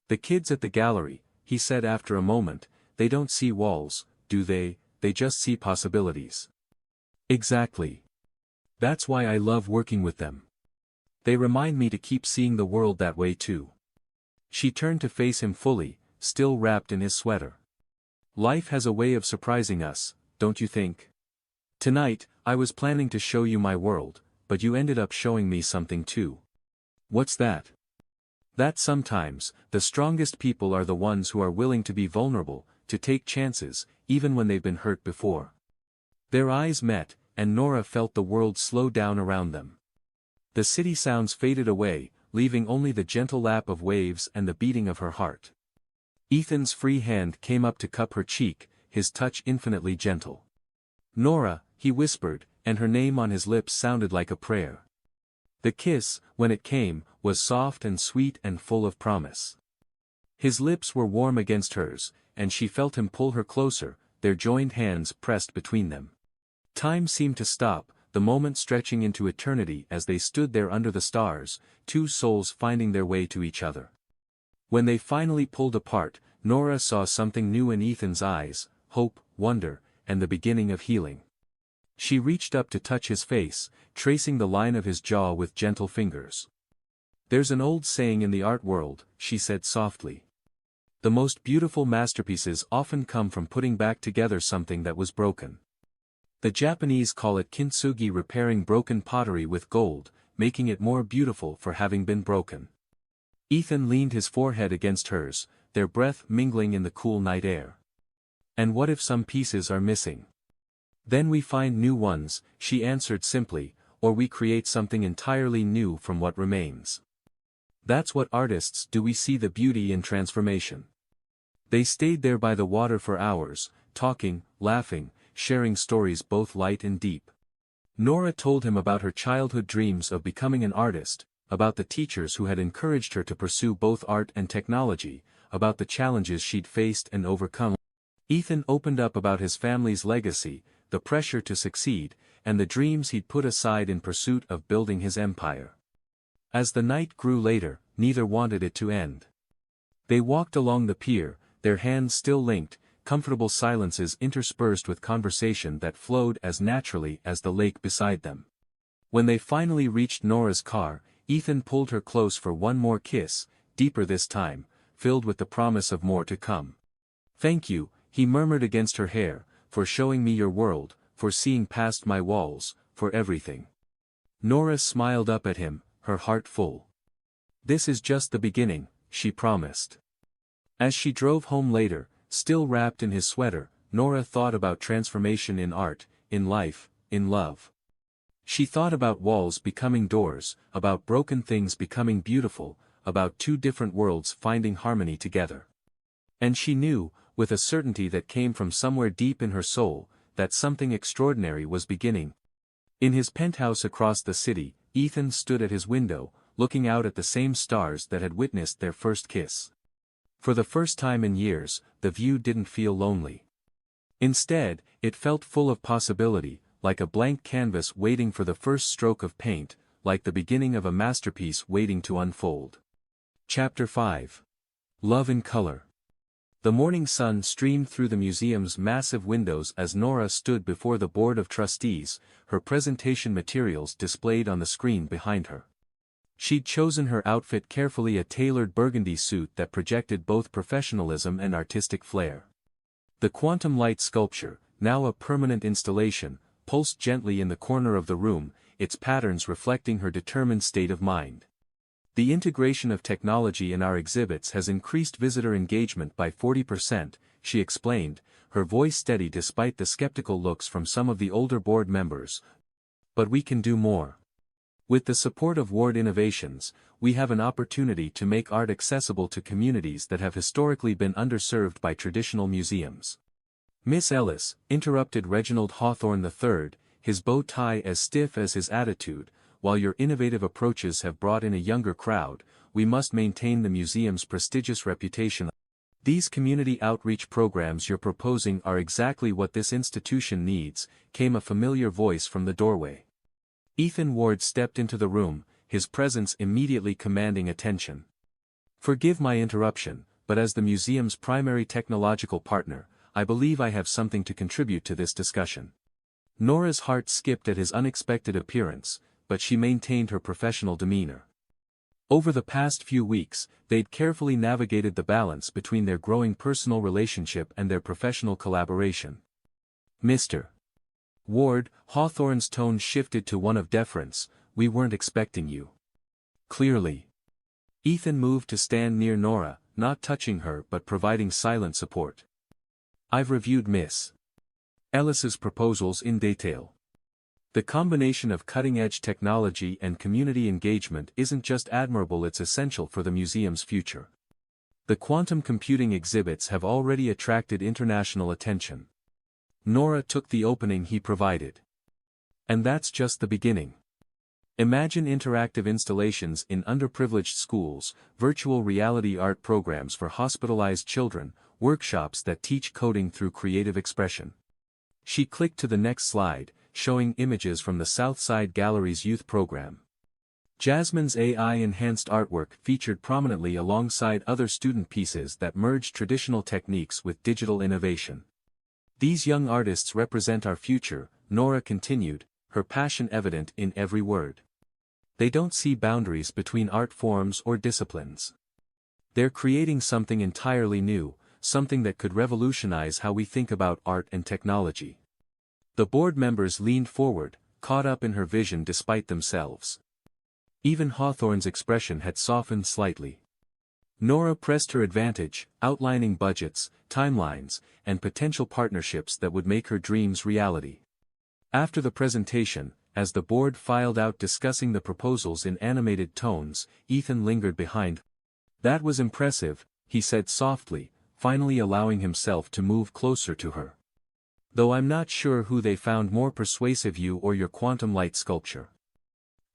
"The kids at the gallery," he said after a moment, "they don't see walls, do they? They just see possibilities." "Exactly. That's why I love working with them. They remind me to keep seeing the world that way too." She turned to face him fully, still wrapped in his sweater. "Life has a way of surprising us, don't you think? Tonight, I was planning to show you my world, but you ended up showing me something too." "What's that?" "That sometimes, the strongest people are the ones who are willing to be vulnerable, to take chances, even when they've been hurt before." Their eyes met, and Nora felt the world slow down around them. The city sounds faded away, leaving only the gentle lap of waves and the beating of her heart. Ethan's free hand came up to cup her cheek, his touch infinitely gentle. "Nora," he whispered, and her name on his lips sounded like a prayer. The kiss, when it came, was soft and sweet and full of promise. His lips were warm against hers, and she felt him pull her closer, their joined hands pressed between them. Time seemed to stop, the moment stretching into eternity as they stood there under the stars, two souls finding their way to each other. When they finally pulled apart, Nora saw something new in Ethan's eyes, hope, wonder, and the beginning of healing. She reached up to touch his face, tracing the line of his jaw with gentle fingers. "There's an old saying in the art world," she said softly. "The most beautiful masterpieces often come from putting back together something that was broken. The Japanese call it kintsugi, repairing broken pottery with gold, making it more beautiful for having been broken." Ethan leaned his forehead against hers, their breath mingling in the cool night air. "And what if some pieces are missing? Then we find new ones," she answered simply, "or we create something entirely new from what remains. That's what artists do. We see the beauty in transformation." They stayed there by the water for hours, talking, laughing, sharing stories both light and deep. Nora told him about her childhood dreams of becoming an artist, about the teachers who had encouraged her to pursue both art and technology, about the challenges she'd faced and overcome. Ethan opened up about his family's legacy, the pressure to succeed, and the dreams he'd put aside in pursuit of building his empire. As the night grew later, neither wanted it to end. They walked along the pier, their hands still linked, comfortable silences interspersed with conversation that flowed as naturally as the lake beside them. When they finally reached Nora's car, Ethan pulled her close for one more kiss, deeper this time, filled with the promise of more to come. "Thank you," he murmured against her hair, "for showing me your world, for seeing past my walls, for everything." Nora smiled up at him, her heart full. "This is just the beginning," she promised. As she drove home later, still wrapped in his sweater, Nora thought about transformation in art, in life, in love. She thought about walls becoming doors, about broken things becoming beautiful, about two different worlds finding harmony together. And she knew, with a certainty that came from somewhere deep in her soul, that something extraordinary was beginning. In his penthouse across the city, Ethan stood at his window, looking out at the same stars that had witnessed their first kiss. For the first time in years, the view didn't feel lonely. Instead, it felt full of possibility, like a blank canvas waiting for the first stroke of paint, like the beginning of a masterpiece waiting to unfold. Chapter 5. Love in Color. The morning sun streamed through the museum's massive windows as Nora stood before the board of trustees, her presentation materials displayed on the screen behind her. She'd chosen her outfit carefully, a tailored burgundy suit that projected both professionalism and artistic flair. The quantum light sculpture, now a permanent installation, pulsed gently in the corner of the room, its patterns reflecting her determined state of mind. "The integration of technology in our exhibits has increased visitor engagement by 40%, she explained, her voice steady despite the skeptical looks from some of the older board members. "But we can do more. With the support of Ward Innovations, we have an opportunity to make art accessible to communities that have historically been underserved by traditional museums." "Miss Ellis," interrupted Reginald Hawthorne III, his bow tie as stiff as his attitude, "while your innovative approaches have brought in a younger crowd, we must maintain the museum's prestigious reputation. These community outreach programs you're proposing are exactly what this institution needs," came a familiar voice from the doorway. Ethan Ward stepped into the room, his presence immediately commanding attention. "Forgive my interruption, but as the museum's primary technological partner, I believe I have something to contribute to this discussion." Nora's heart skipped at his unexpected appearance, but she maintained her professional demeanor. Over the past few weeks, they'd carefully navigated the balance between their growing personal relationship and their professional collaboration. "Mr. Ward," Hawthorne's tone shifted to one of deference, "we weren't expecting you." "Clearly." Ethan moved to stand near Nora, not touching her but providing silent support. "I've reviewed Miss Ellis's proposals in detail. The combination of cutting-edge technology and community engagement isn't just admirable, it's essential for the museum's future. The quantum computing exhibits have already attracted international attention." Nora took the opening he provided. "And that's just the beginning. Imagine interactive installations in underprivileged schools, virtual reality art programs for hospitalized children, workshops that teach coding through creative expression." She clicked to the next slide, showing images from the Southside Gallery's youth program. Jasmine's AI-enhanced artwork featured prominently alongside other student pieces that merged traditional techniques with digital innovation. "These young artists represent our future," Nora continued, her passion evident in every word. "They don't see boundaries between art forms or disciplines. They're creating something entirely new, something that could revolutionize how we think about art and technology." The board members leaned forward, caught up in her vision despite themselves. Even Hawthorne's expression had softened slightly. Nora pressed her advantage, outlining budgets, timelines, and potential partnerships that would make her dreams reality. After the presentation, as the board filed out discussing the proposals in animated tones, Ethan lingered behind. "That was impressive," he said softly, finally allowing himself to move closer to her. "Though I'm not sure who they found more persuasive, you or your quantum light sculpture.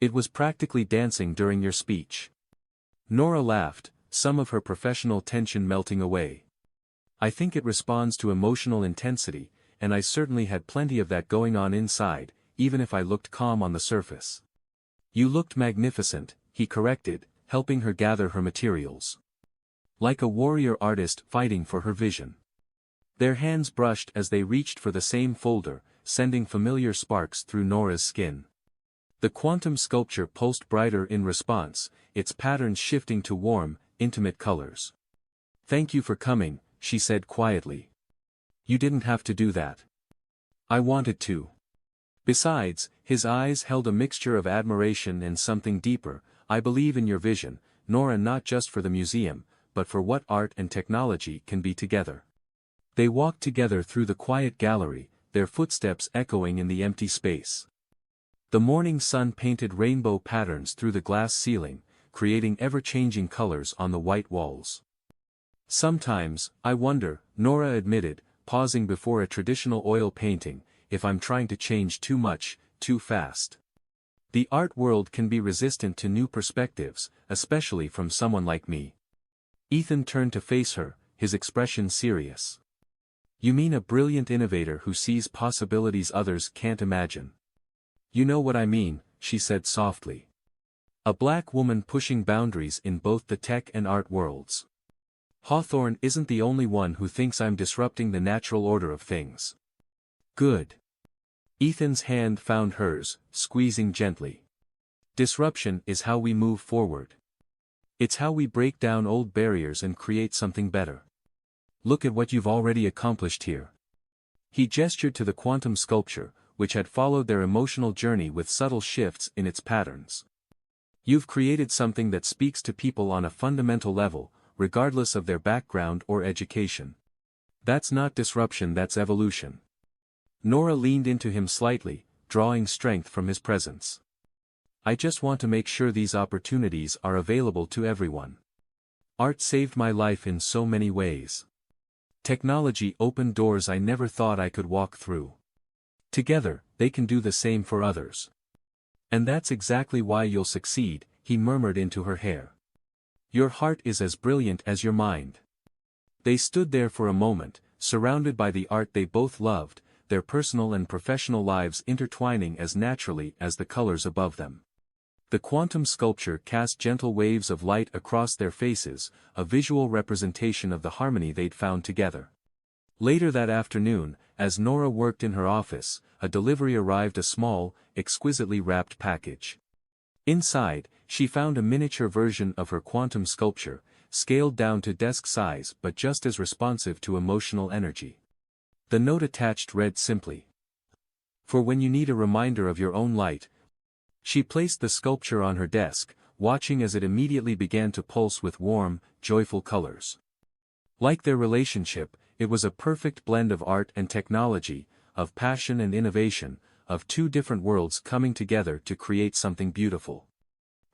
It was practically dancing during your speech." Nora laughed, some of her professional tension melting away. "I think it responds to emotional intensity, and I certainly had plenty of that going on inside, even if I looked calm on the surface." "You looked magnificent," he corrected, helping her gather her materials. Like a warrior artist fighting for her vision. Their hands brushed as they reached for the same folder, sending familiar sparks through Nora's skin. The quantum sculpture pulsed brighter in response, its patterns shifting to warm, intimate colors. "Thank you for coming," she said quietly. "You didn't have to do that. I wanted to." Besides, his eyes held a mixture of admiration and something deeper. "I believe in your vision, Nora, not just for the museum, but for what art and technology can be together." They walked together through the quiet gallery, their footsteps echoing in the empty space. The morning sun painted rainbow patterns through the glass ceiling, creating ever-changing colors on the white walls. "Sometimes, I wonder," Nora admitted, pausing before a traditional oil painting, "if I'm trying to change too much, too fast. The art world can be resistant to new perspectives, especially from someone like me." Ethan turned to face her, his expression serious. "You mean a brilliant innovator who sees possibilities others can't imagine?" "You know what I mean," she said softly. "A black woman pushing boundaries in both the tech and art worlds. Hawthorne isn't the only one who thinks I'm disrupting the natural order of things." "Good." Ethan's hand found hers, squeezing gently. "Disruption is how we move forward. It's how we break down old barriers and create something better. Look at what you've already accomplished here." He gestured to the quantum sculpture, which had followed their emotional journey with subtle shifts in its patterns. "You've created something that speaks to people on a fundamental level, regardless of their background or education. That's not disruption, that's evolution." Nora leaned into him slightly, drawing strength from his presence. "I just want to make sure these opportunities are available to everyone. Art saved my life in so many ways. Technology opened doors I never thought I could walk through. Together, they can do the same for others. And that's exactly why you'll succeed," he murmured into her hair. "Your heart is as brilliant as your mind." They stood there for a moment, surrounded by the art they both loved, their personal and professional lives intertwining as naturally as the colors above them. The quantum sculpture cast gentle waves of light across their faces, a visual representation of the harmony they'd found together. Later that afternoon, as Nora worked in her office, a delivery arrived, a small, exquisitely wrapped package. Inside, she found a miniature version of her quantum sculpture, scaled down to desk size but just as responsive to emotional energy. The note attached read simply, "For when you need a reminder of your own light." She placed the sculpture on her desk, watching as it immediately began to pulse with warm, joyful colors. Like their relationship, it was a perfect blend of art and technology, of passion and innovation, of two different worlds coming together to create something beautiful.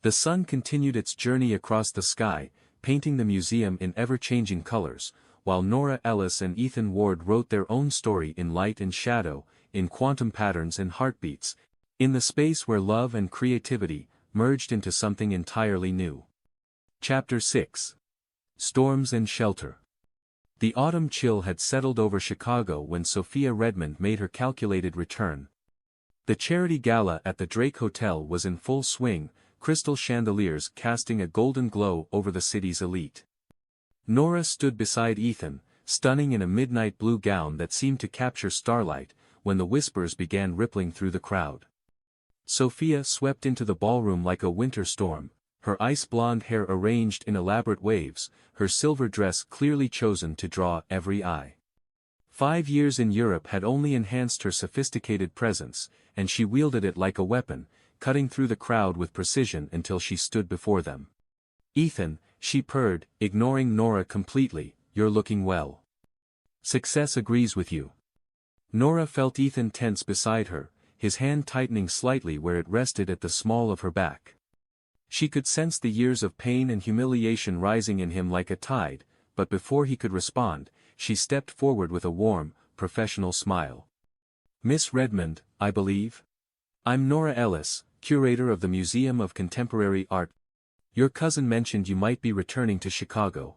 The sun continued its journey across the sky, painting the museum in ever-changing colors, while Nora Ellis and Ethan Ward wrote their own story in light and shadow, in quantum patterns and heartbeats, in the space where love and creativity merged into something entirely new. Chapter 6. Storms and Shelter. The autumn chill had settled over Chicago when Sophia Redmond made her calculated return. The charity gala at the Drake Hotel was in full swing, crystal chandeliers casting a golden glow over the city's elite. Nora stood beside Ethan, stunning in a midnight blue gown that seemed to capture starlight, when the whispers began rippling through the crowd. Sophia swept into the ballroom like a winter storm, her ice-blonde hair arranged in elaborate waves, her silver dress clearly chosen to draw every eye. 5 years in Europe had only enhanced her sophisticated presence, and she wielded it like a weapon, cutting through the crowd with precision until she stood before them. "Ethan," she purred, ignoring Nora completely, "you're looking well. Success agrees with you." Nora felt Ethan tense beside her, his hand tightening slightly where it rested at the small of her back. She could sense the years of pain and humiliation rising in him like a tide, but before he could respond, she stepped forward with a warm, professional smile. "Miss Redmond, I believe? I'm Nora Ellis, curator of the Museum of Contemporary Art. Your cousin mentioned you might be returning to Chicago.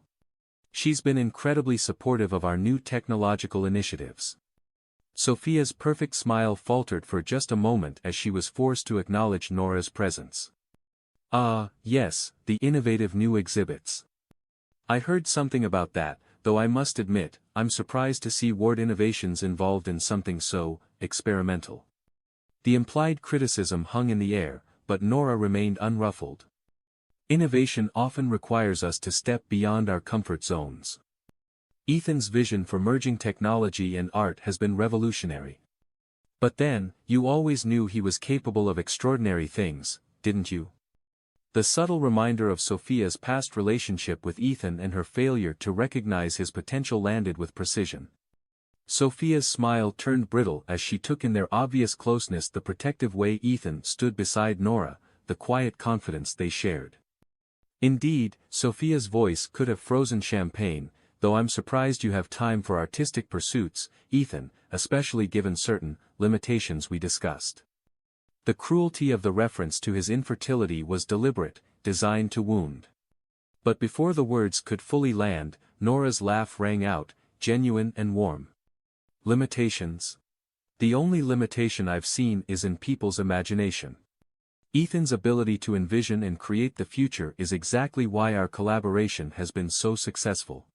She's been incredibly supportive of our new technological initiatives." Sophia's perfect smile faltered for just a moment as she was forced to acknowledge Nora's presence. Ah, yes, the innovative new exhibits. I heard something about that, though I must admit, I'm surprised to see Ward Innovations involved in something so experimental. The implied criticism hung in the air, but Nora remained unruffled. Innovation often requires us to step beyond our comfort zones. Ethan's vision for merging technology and art has been revolutionary. But then, you always knew he was capable of extraordinary things, didn't you? The subtle reminder of Sophia's past relationship with Ethan and her failure to recognize his potential landed with precision. Sophia's smile turned brittle as she took in their obvious closeness, the protective way Ethan stood beside Nora, the quiet confidence they shared. Indeed, Sophia's voice could have frozen champagne, though I'm surprised you have time for artistic pursuits, Ethan, especially given certain limitations we discussed. The cruelty of the reference to his infertility was deliberate, designed to wound. But before the words could fully land, Nora's laugh rang out, genuine and warm. Limitations? The only limitation I've seen is in people's imagination. Ethan's ability to envision and create the future is exactly why our collaboration has been so successful.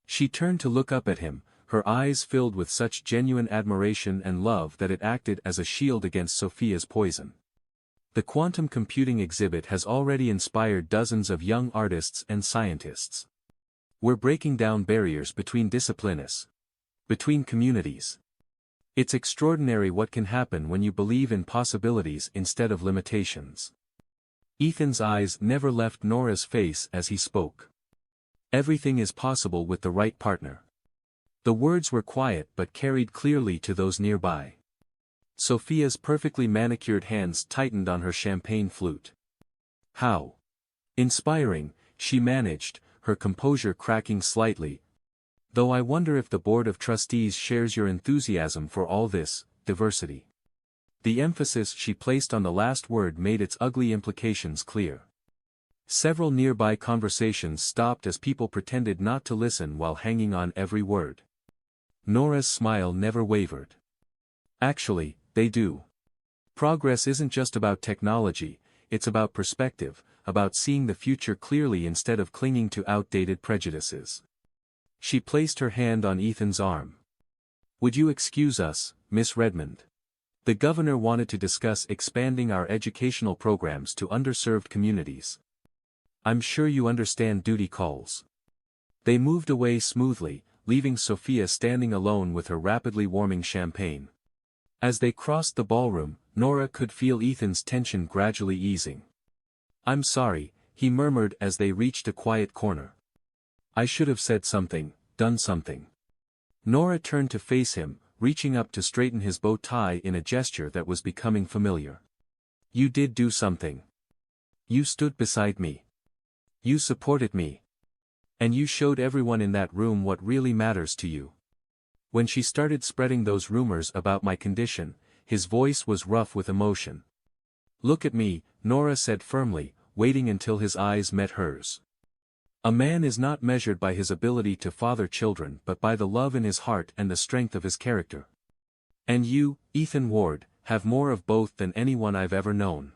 She turned to look up at him, her eyes filled with such genuine admiration and love that it acted as a shield against Sophia's poison. The quantum computing exhibit has already inspired dozens of young artists and scientists. We're breaking down barriers between disciplines, between communities. It's extraordinary what can happen when you believe in possibilities instead of limitations. Ethan's eyes never left Nora's face as he spoke. Everything is possible with the right partner. The words were quiet but carried clearly to those nearby. Sophia's perfectly manicured hands tightened on her champagne flute. How inspiring, she managed, her composure cracking slightly. Though I wonder if the Board of Trustees shares your enthusiasm for all this diversity. The emphasis she placed on the last word made its ugly implications clear. Several nearby conversations stopped as people pretended not to listen while hanging on every word. Nora's smile never wavered. Actually, they do. Progress isn't just about technology, it's about perspective, about seeing the future clearly instead of clinging to outdated prejudices. She placed her hand on Ethan's arm. Would you excuse us, Miss Redmond? The governor wanted to discuss expanding our educational programs to underserved communities. I'm sure you understand duty calls. They moved away smoothly, leaving Sophia standing alone with her rapidly warming champagne. As they crossed the ballroom, Nora could feel Ethan's tension gradually easing. I'm sorry, he murmured as they reached a quiet corner. I should have said something, done something. Nora turned to face him, reaching up to straighten his bow tie in a gesture that was becoming familiar. You did do something. You stood beside me. You supported me. And you showed everyone in that room what really matters to you. When she started spreading those rumors about my condition, his voice was rough with emotion. Look at me, Nora said firmly, waiting until his eyes met hers. A man is not measured by his ability to father children but by the love in his heart and the strength of his character. And you, Ethan Ward, have more of both than anyone I've ever known.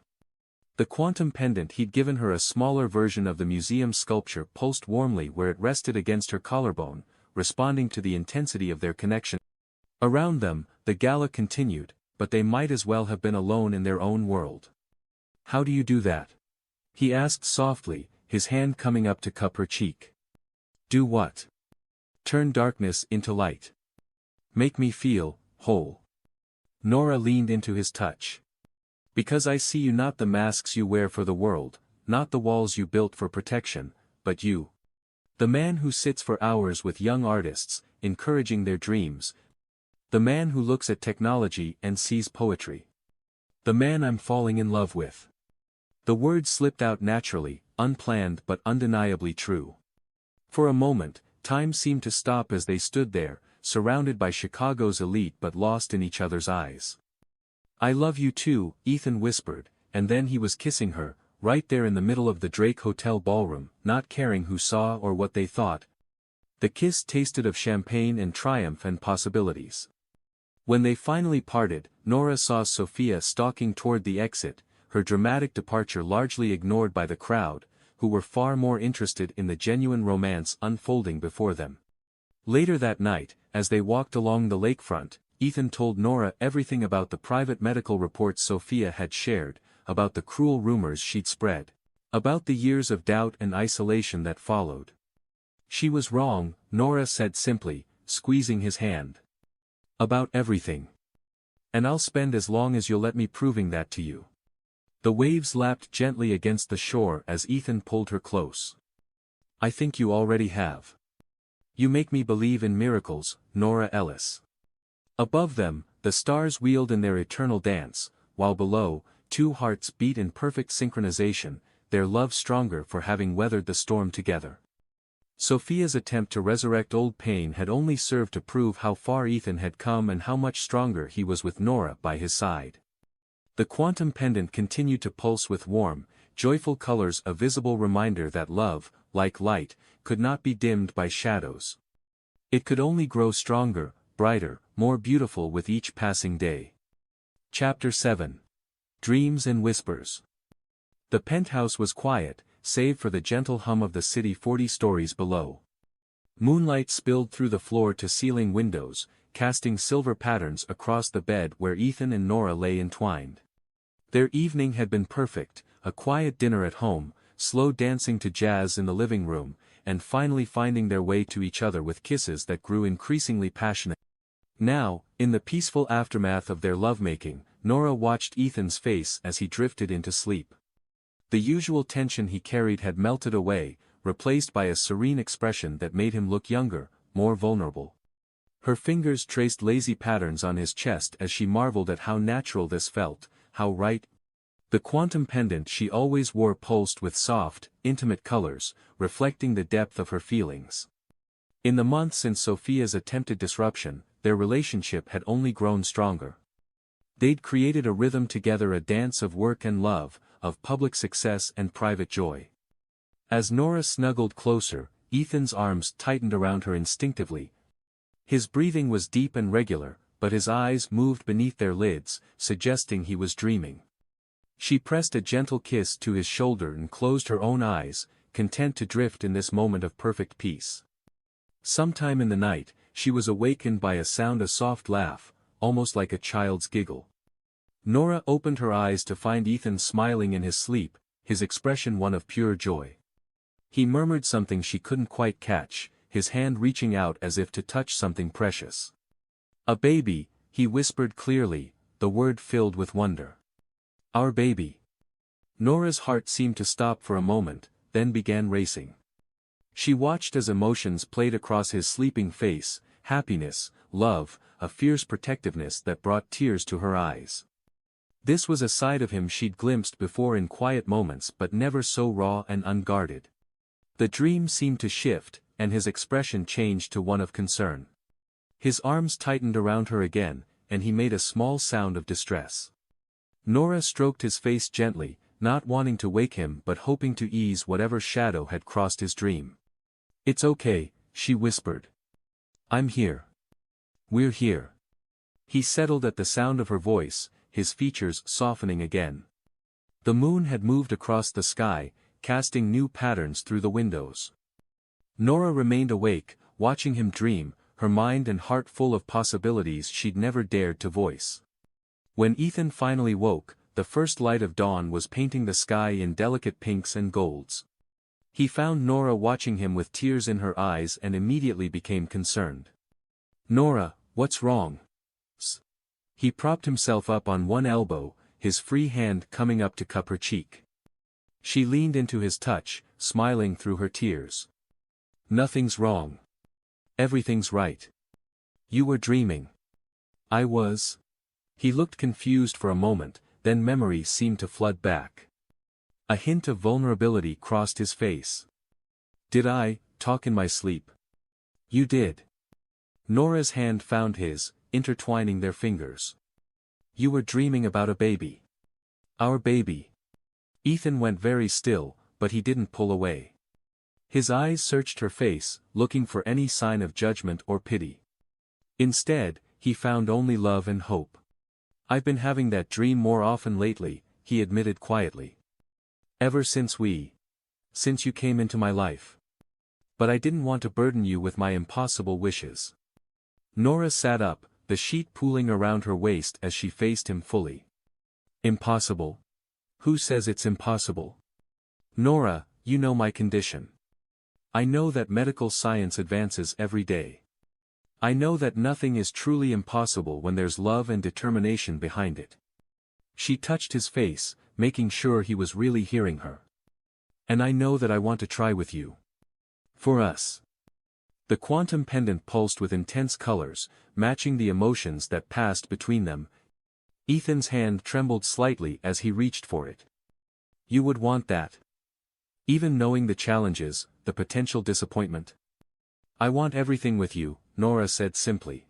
The quantum pendant he'd given her, a smaller version of the museum sculpture, pulsed warmly where it rested against her collarbone, responding to the intensity of their connection. Around them, the gala continued, but they might as well have been alone in their own world. How do you do that? He asked softly, his hand coming up to cup her cheek. Do what? Turn darkness into light. Make me feel whole. Nora leaned into his touch. Because I see you, not the masks you wear for the world, not the walls you built for protection, but you. The man who sits for hours with young artists, encouraging their dreams. The man who looks at technology and sees poetry. The man I'm falling in love with. The words slipped out naturally, unplanned but undeniably true. For a moment, time seemed to stop as they stood there, surrounded by Chicago's elite but lost in each other's eyes. I love you too, Ethan whispered, and then he was kissing her, right there in the middle of the Drake Hotel ballroom, not caring who saw or what they thought. The kiss tasted of champagne and triumph and possibilities. When they finally parted, Nora saw Sophia stalking toward the exit, her dramatic departure largely ignored by the crowd, who were far more interested in the genuine romance unfolding before them. Later that night, as they walked along the lakefront, Ethan told Nora everything about the private medical reports Sophia had shared, about the cruel rumors she'd spread, about the years of doubt and isolation that followed. She was wrong, Nora said simply, squeezing his hand. About everything. And I'll spend as long as you'll let me proving that to you. The waves lapped gently against the shore as Ethan pulled her close. I think you already have. You make me believe in miracles, Nora Ellis. Above them, the stars wheeled in their eternal dance, while below, two hearts beat in perfect synchronization, their love stronger for having weathered the storm together. Sophia's attempt to resurrect old pain had only served to prove how far Ethan had come and how much stronger he was with Nora by his side. The quantum pendant continued to pulse with warm, joyful colors, a visible reminder that love, like light, could not be dimmed by shadows. It could only grow stronger, brighter, more beautiful with each passing day. Chapter 7. Dreams and Whispers. The penthouse was quiet, save for the gentle hum of the city 40 stories below. Moonlight spilled through the floor-to-ceiling windows, casting silver patterns across the bed where Ethan and Nora lay entwined. Their evening had been perfect, a quiet dinner at home, slow dancing to jazz in the living room, and finally finding their way to each other with kisses that grew increasingly passionate. Now, in the peaceful aftermath of their lovemaking, Nora watched Ethan's face as he drifted into sleep. The usual tension he carried had melted away, replaced by a serene expression that made him look younger, more vulnerable. Her fingers traced lazy patterns on his chest as she marveled at how natural this felt, how right. The quantum pendant she always wore pulsed with soft, intimate colors, reflecting the depth of her feelings. In the months since Sophia's attempted disruption, their relationship had only grown stronger. They'd created a rhythm together, a dance of work and love, of public success and private joy. As Nora snuggled closer, Ethan's arms tightened around her instinctively. His breathing was deep and regular, but his eyes moved beneath their lids, suggesting he was dreaming. She pressed a gentle kiss to his shoulder and closed her own eyes, content to drift in this moment of perfect peace. Sometime in the night, she was awakened by a sound, a soft laugh, almost like a child's giggle. Nora opened her eyes to find Ethan smiling in his sleep, his expression one of pure joy. He murmured something she couldn't quite catch, his hand reaching out as if to touch something precious. A baby, he whispered clearly, the word filled with wonder. Our baby. Nora's heart seemed to stop for a moment, then began racing. She watched as emotions played across his sleeping face, happiness, love, a fierce protectiveness that brought tears to her eyes. This was a side of him she'd glimpsed before in quiet moments, but never so raw and unguarded. The dream seemed to shift, and his expression changed to one of concern. His arms tightened around her again, and he made a small sound of distress. Nora stroked his face gently, not wanting to wake him but hoping to ease whatever shadow had crossed his dream. It's okay, she whispered. I'm here. We're here. He settled at the sound of her voice, his features softening again. The moon had moved across the sky, casting new patterns through the windows. Nora remained awake, watching him dream, her mind and heart full of possibilities she'd never dared to voice. When Ethan finally woke, the first light of dawn was painting the sky in delicate pinks and golds. He found Nora watching him with tears in her eyes and immediately became concerned. Nora, what's wrong? He propped himself up on one elbow, his free hand coming up to cup her cheek. She leaned into his touch, smiling through her tears. Nothing's wrong. Everything's right. You were dreaming. I was. He looked confused for a moment, then memory seemed to flood back. A hint of vulnerability crossed his face. Did I talk in my sleep? You did. Nora's hand found his, intertwining their fingers. You were dreaming about a baby. Our baby. Ethan went very still, but he didn't pull away. His eyes searched her face, looking for any sign of judgment or pity. Instead, he found only love and hope. I've been having that dream more often lately, he admitted quietly. Ever since you came into my life. But I didn't want to burden you with my impossible wishes. Nora sat up, the sheet pooling around her waist as she faced him fully. Impossible? Who says it's impossible? Nora, you know my condition. I know that medical science advances every day. I know that nothing is truly impossible when there's love and determination behind it. She touched his face, making sure he was really hearing her. And I know that I want to try with you. For us. The quantum pendant pulsed with intense colors, matching the emotions that passed between them. Ethan's hand trembled slightly as he reached for it. You would want that? Even knowing the challenges, the potential disappointment? I want everything with you, Nora said simply.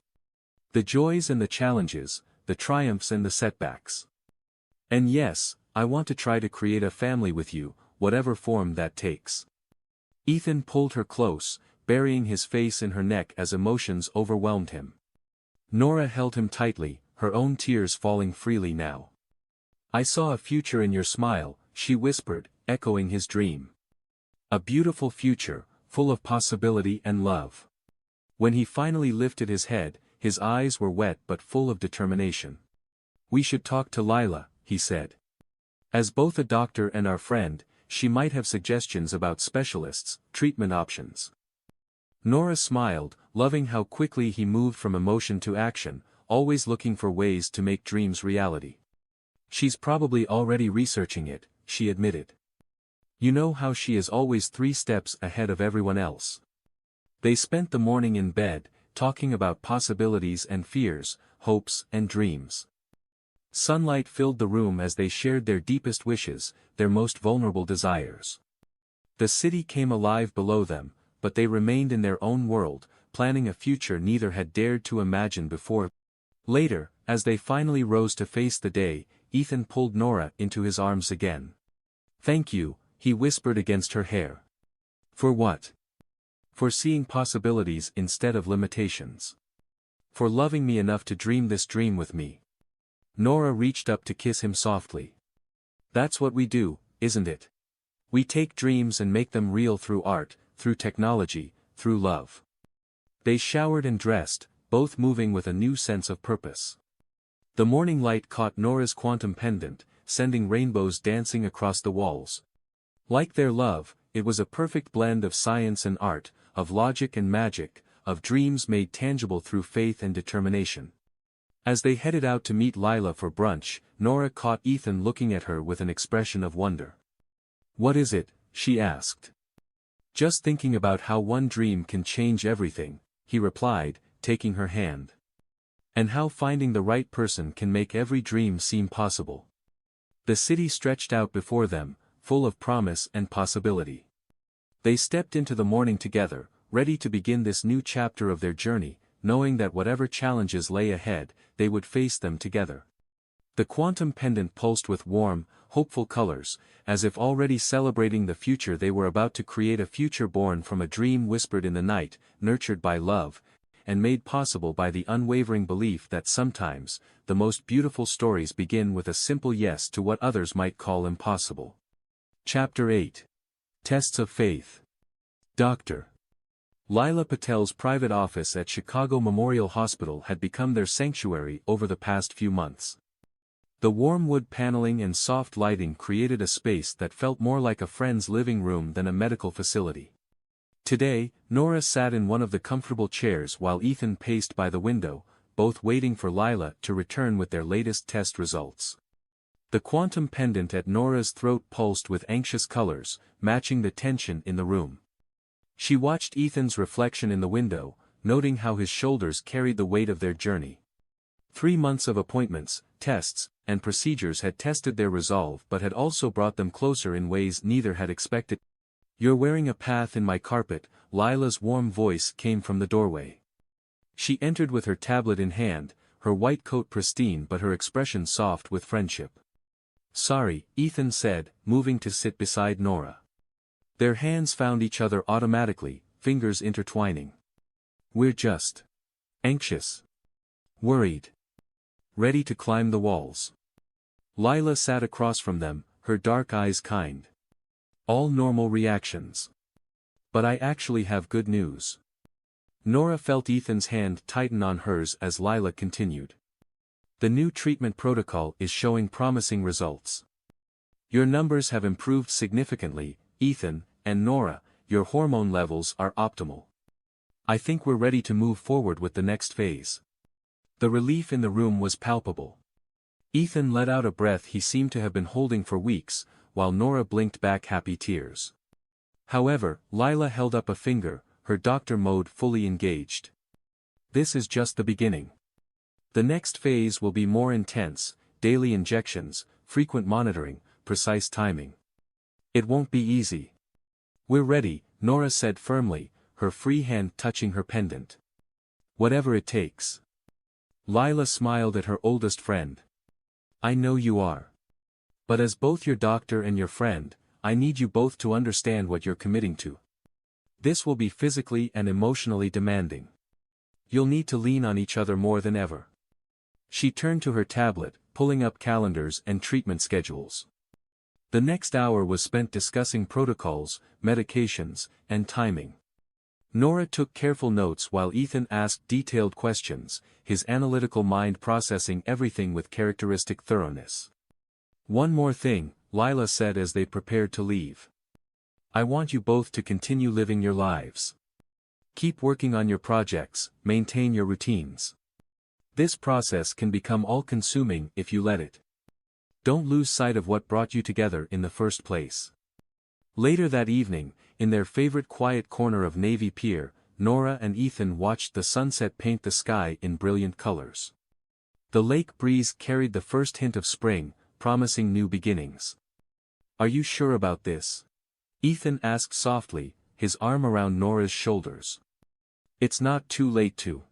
The joys and the challenges, the triumphs and the setbacks. And yes, I want to try to create a family with you, whatever form that takes. Ethan pulled her close, burying his face in her neck as emotions overwhelmed him. Nora held him tightly, her own tears falling freely now. I saw a future in your smile, she whispered, echoing his dream. A beautiful future, full of possibility and love. When he finally lifted his head, his eyes were wet but full of determination. We should talk to Lila, he said. As both a doctor and our friend, she might have suggestions about specialists, treatment options. Nora smiled, loving how quickly he moved from emotion to action, always looking for ways to make dreams reality. She's probably already researching it, she admitted. You know how she is always 3 steps ahead of everyone else. They spent the morning in bed, talking about possibilities and fears, hopes and dreams. Sunlight filled the room as they shared their deepest wishes, their most vulnerable desires. The city came alive below them, but they remained in their own world, planning a future neither had dared to imagine before. Later, as they finally rose to face the day, Ethan pulled Nora into his arms again. Thank you, he whispered against her hair. For what? For seeing possibilities instead of limitations. For loving me enough to dream this dream with me. Nora reached up to kiss him softly. That's what we do, isn't it? We take dreams and make them real through art, through technology, through love. They showered and dressed, both moving with a new sense of purpose. The morning light caught Nora's quantum pendant, sending rainbows dancing across the walls. Like their love, it was a perfect blend of science and art, of logic and magic, of dreams made tangible through faith and determination. As they headed out to meet Lila for brunch, Nora caught Ethan looking at her with an expression of wonder. What is it? She asked. Just thinking about how one dream can change everything, he replied, taking her hand. And how finding the right person can make every dream seem possible. The city stretched out before them, full of promise and possibility. They stepped into the morning together, ready to begin this new chapter of their journey, knowing that whatever challenges lay ahead, they would face them together. The quantum pendant pulsed with warm, hopeful colors, as if already celebrating the future they were about to create, a future born from a dream whispered in the night, nurtured by love, and made possible by the unwavering belief that sometimes, the most beautiful stories begin with a simple yes to what others might call impossible. Chapter 8. Tests of Faith. Dr. Lila Patel's private office at Chicago Memorial Hospital had become their sanctuary over the past few months. The warm wood paneling and soft lighting created a space that felt more like a friend's living room than a medical facility. Today, Nora sat in one of the comfortable chairs while Ethan paced by the window, both waiting for Lila to return with their latest test results. The quantum pendant at Nora's throat pulsed with anxious colors, matching the tension in the room. She watched Ethan's reflection in the window, noting how his shoulders carried the weight of their journey. 3 months of appointments, tests, and procedures had tested their resolve but had also brought them closer in ways neither had expected. You're wearing a path in my carpet, Lila's warm voice came from the doorway. She entered with her tablet in hand, her white coat pristine but her expression soft with friendship. Sorry, Ethan said, moving to sit beside Nora. Their hands found each other automatically, fingers intertwining. We're just anxious. Worried. Ready to climb the walls. Lila sat across from them, her dark eyes kind. All normal reactions. But I actually have good news. Nora felt Ethan's hand tighten on hers as Lila continued. The new treatment protocol is showing promising results. Your numbers have improved significantly, Ethan, and Nora, your hormone levels are optimal. I think we're ready to move forward with the next phase. The relief in the room was palpable. Ethan let out a breath he seemed to have been holding for weeks, while Nora blinked back happy tears. However, Lila held up a finger, her doctor mode fully engaged. This is just the beginning. The next phase will be more intense, daily injections, frequent monitoring, precise timing. It won't be easy. We're ready, Nora said firmly, her free hand touching her pendant. Whatever it takes. Lila smiled at her oldest friend. I know you are. But as both your doctor and your friend, I need you both to understand what you're committing to. This will be physically and emotionally demanding. You'll need to lean on each other more than ever. She turned to her tablet, pulling up calendars and treatment schedules. The next hour was spent discussing protocols, medications, and timing. Nora took careful notes while Ethan asked detailed questions, his analytical mind processing everything with characteristic thoroughness. One more thing, Lila said as they prepared to leave. I want you both to continue living your lives. Keep working on your projects, maintain your routines. This process can become all-consuming if you let it. Don't lose sight of what brought you together in the first place. Later that evening, in their favorite quiet corner of Navy Pier, Nora and Ethan watched the sunset paint the sky in brilliant colors. The lake breeze carried the first hint of spring, promising new beginnings. Are you sure about this? Ethan asked softly, his arm around Nora's shoulders. It's not too late to.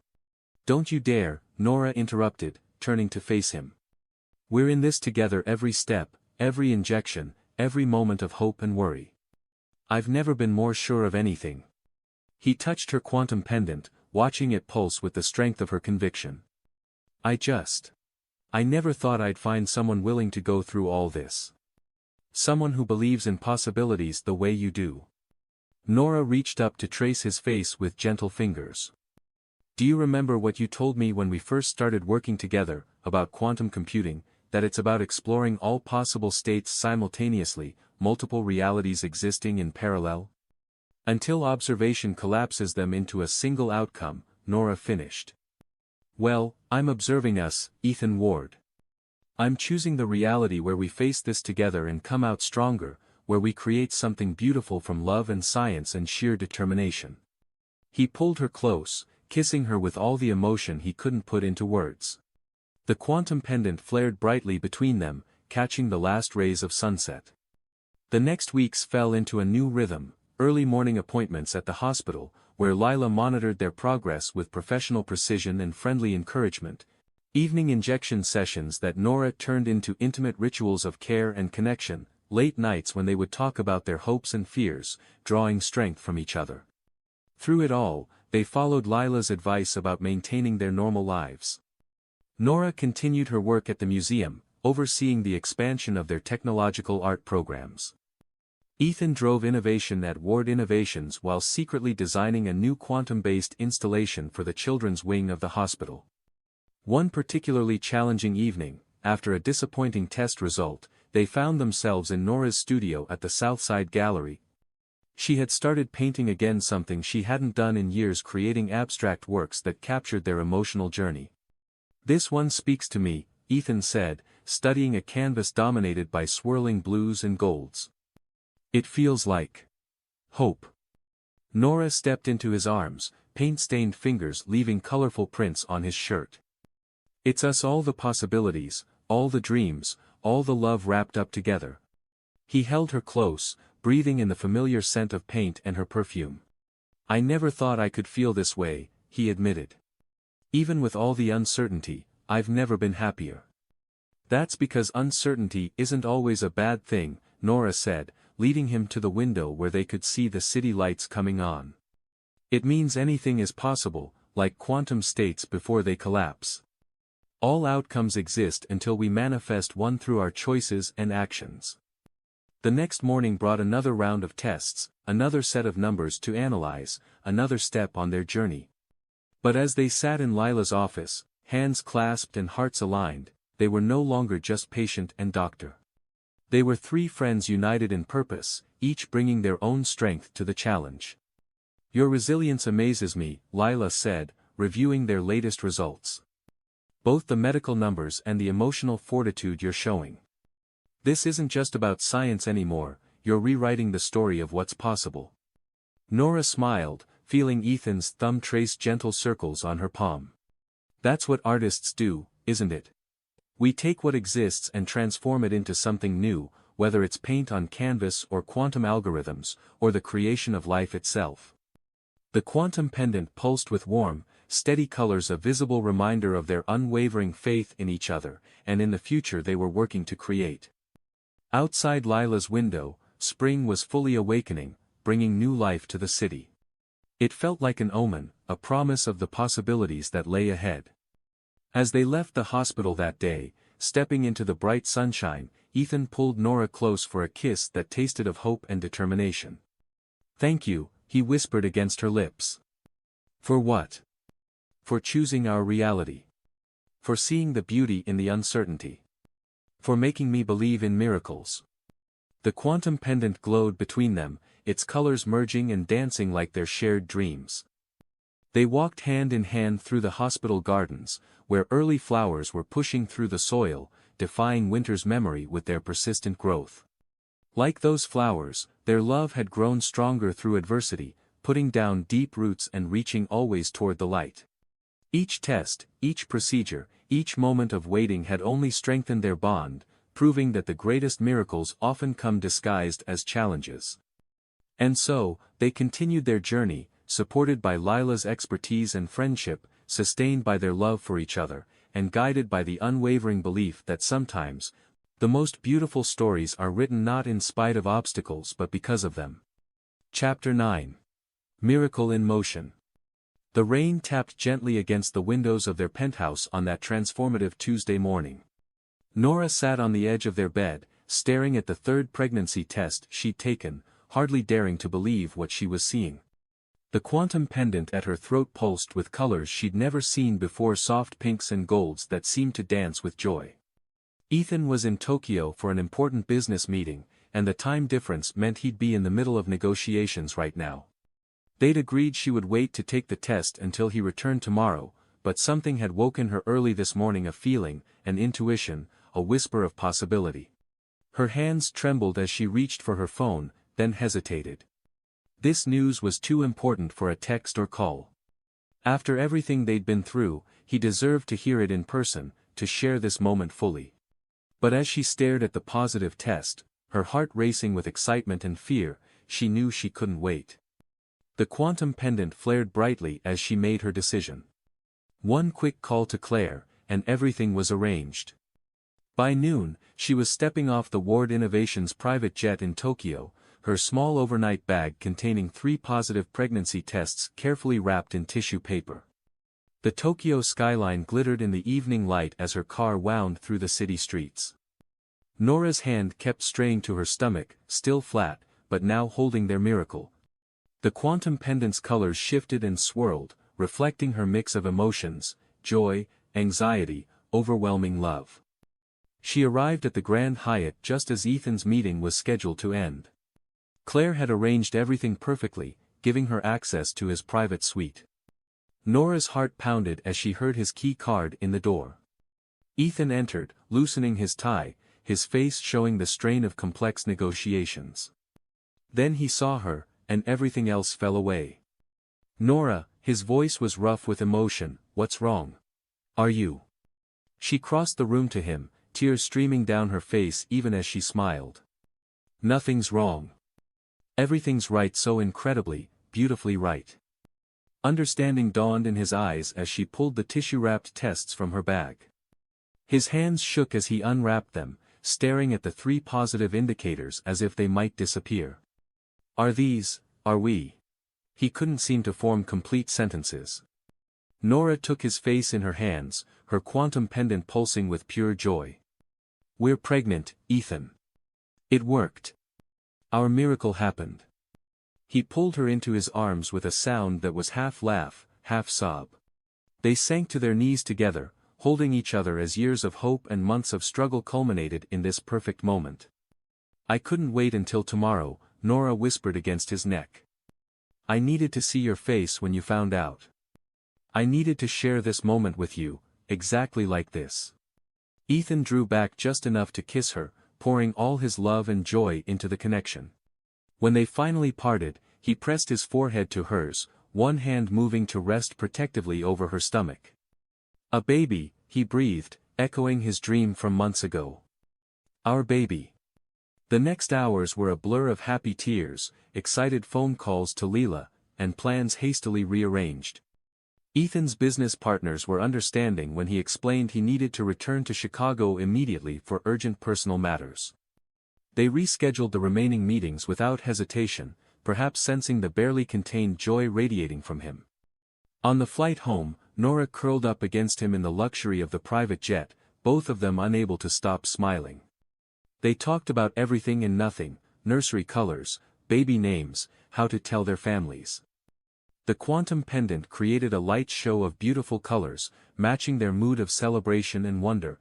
Don't you dare, Nora interrupted, turning to face him. We're in this together every step, every injection, every moment of hope and worry. I've never been more sure of anything. He touched her quantum pendant, watching it pulse with the strength of her conviction. I never thought I'd find someone willing to go through all this. Someone who believes in possibilities the way you do. Nora reached up to trace his face with gentle fingers. Do you remember what you told me when we first started working together, about quantum computing, that it's about exploring all possible states simultaneously, multiple realities existing in parallel? Until observation collapses them into a single outcome, Nora finished. Well, I'm observing us, Ethan Ward. I'm choosing the reality where we face this together and come out stronger, where we create something beautiful from love and science and sheer determination. He pulled her close, kissing her with all the emotion he couldn't put into words. The quantum pendant flared brightly between them, catching the last rays of sunset. The next weeks fell into a new rhythm, early morning appointments at the hospital, where Lila monitored their progress with professional precision and friendly encouragement, evening injection sessions that Nora turned into intimate rituals of care and connection, late nights when they would talk about their hopes and fears, drawing strength from each other. Through it all, they followed Lila's advice about maintaining their normal lives. Nora continued her work at the museum, overseeing the expansion of their technological art programs. Ethan drove innovation at Ward Innovations while secretly designing a new quantum-based installation for the children's wing of the hospital. One particularly challenging evening, after a disappointing test result, they found themselves in Nora's studio at the Southside Gallery. She had started painting again, something she hadn't done in years, creating abstract works that captured their emotional journey. This one speaks to me, Ethan said, studying a canvas dominated by swirling blues and golds. It feels like hope. Nora stepped into his arms, paint-stained fingers leaving colorful prints on his shirt. It's us, all the possibilities, all the dreams, all the love wrapped up together. He held her close, breathing in the familiar scent of paint and her perfume. I never thought I could feel this way, he admitted. Even with all the uncertainty, I've never been happier. That's because uncertainty isn't always a bad thing, Nora said, leading him to the window where they could see the city lights coming on. It means anything is possible, like quantum states before they collapse. All outcomes exist until we manifest one through our choices and actions. The next morning brought another round of tests, another set of numbers to analyze, another step on their journey. But as they sat in Lila's office, hands clasped and hearts aligned, they were no longer just patient and doctor. They were three friends united in purpose, each bringing their own strength to the challenge. "Your resilience amazes me," Lila said, reviewing their latest results. "Both the medical numbers and the emotional fortitude you're showing. This isn't just about science anymore, you're rewriting the story of what's possible." Nora smiled, feeling Ethan's thumb trace gentle circles on her palm. "That's what artists do, isn't it? We take what exists and transform it into something new, whether it's paint on canvas or quantum algorithms, or the creation of life itself." The quantum pendant pulsed with warm, steady colors, a visible reminder of their unwavering faith in each other, and in the future they were working to create. Outside Lila's window, spring was fully awakening, bringing new life to the city. It felt like an omen, a promise of the possibilities that lay ahead. As they left the hospital that day, stepping into the bright sunshine, Ethan pulled Nora close for a kiss that tasted of hope and determination. "Thank you," he whispered against her lips. "For what?" "For choosing our reality. For seeing the beauty in the uncertainty. For making me believe in miracles." The quantum pendant glowed between them, its colors merging and dancing like their shared dreams. They walked hand in hand through the hospital gardens, where early flowers were pushing through the soil, defying winter's memory with their persistent growth. Like those flowers, their love had grown stronger through adversity, putting down deep roots and reaching always toward the light. Each test, each procedure, each moment of waiting had only strengthened their bond, proving that the greatest miracles often come disguised as challenges. And so, they continued their journey, supported by Lila's expertise and friendship, sustained by their love for each other, and guided by the unwavering belief that sometimes, the most beautiful stories are written not in spite of obstacles but because of them. Chapter 9. Miracle in Motion. The rain tapped gently against the windows of their penthouse on that transformative Tuesday morning. Nora sat on the edge of their bed, staring at the third pregnancy test she'd taken, hardly daring to believe what she was seeing. The quantum pendant at her throat pulsed with colors she'd never seen before, soft pinks and golds that seemed to dance with joy. Ethan was in Tokyo for an important business meeting, and the time difference meant he'd be in the middle of negotiations right now. They'd agreed she would wait to take the test until he returned tomorrow, but something had woken her early this morning, a feeling, an intuition, a whisper of possibility. Her hands trembled as she reached for her phone, then hesitated. This news was too important for a text or call. After everything they'd been through, he deserved to hear it in person, to share this moment fully. But as she stared at the positive test, her heart racing with excitement and fear, she knew she couldn't wait. The quantum pendant flared brightly as she made her decision. One quick call to Claire, and everything was arranged. By noon, she was stepping off the Ward Innovations private jet in Tokyo, her small overnight bag containing 3 positive pregnancy tests carefully wrapped in tissue paper. The Tokyo skyline glittered in the evening light as her car wound through the city streets. Nora's hand kept straying to her stomach, still flat, but now holding their miracle. The quantum pendant's colors shifted and swirled, reflecting her mix of emotions: joy, anxiety, overwhelming love. She arrived at the Grand Hyatt just as Ethan's meeting was scheduled to end. Claire had arranged everything perfectly, giving her access to his private suite. Nora's heart pounded as she heard his key card in the door. Ethan entered, loosening his tie, his face showing the strain of complex negotiations. Then he saw her, and everything else fell away. "Nora," his voice was rough with emotion, "what's wrong? Are you?" She crossed the room to him, tears streaming down her face even as she smiled. "Nothing's wrong. Everything's right, so incredibly, beautifully right." Understanding dawned in his eyes as she pulled the tissue-wrapped tests from her bag. His hands shook as he unwrapped them, staring at the 3 positive indicators as if they might disappear. Are we? He couldn't seem to form complete sentences. Nora took his face in her hands, her quantum pendant pulsing with pure joy. "We're pregnant, Ethan." It worked. Our miracle happened. He pulled her into his arms with a sound that was half laugh, half sob. They sank to their knees together, holding each other as years of hope and months of struggle culminated in this perfect moment. "I couldn't wait until tomorrow," Nora whispered against his neck. "I needed to see your face when you found out. I needed to share this moment with you, exactly like this." Ethan drew back just enough to kiss her, pouring all his love and joy into the connection. When they finally parted, he pressed his forehead to hers, one hand moving to rest protectively over her stomach. "A baby," he breathed, echoing his dream from months ago. "Our baby." The next hours were a blur of happy tears, excited phone calls to Leela, and plans hastily rearranged. Ethan's business partners were understanding when he explained he needed to return to Chicago immediately for urgent personal matters. They rescheduled the remaining meetings without hesitation, perhaps sensing the barely contained joy radiating from him. On the flight home, Nora curled up against him in the luxury of the private jet, both of them unable to stop smiling. They talked about everything and nothing: nursery colors, baby names, how to tell their families. The quantum pendant created a light show of beautiful colors, matching their mood of celebration and wonder.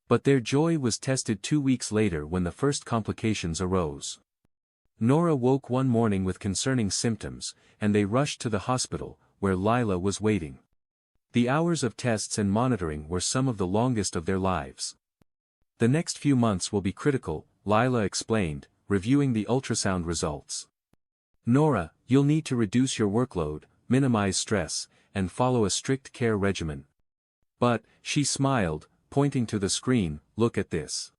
But their joy was tested 2 weeks later when the first complications arose. Nora woke one morning with concerning symptoms, and they rushed to the hospital, where Lila was waiting. The hours of tests and monitoring were some of the longest of their lives. "The next few months will be critical," Lila explained, reviewing the ultrasound results. "Nora, you'll need to reduce your workload, minimize stress, and follow a strict care regimen." "But," she smiled, pointing to the screen, "look at this."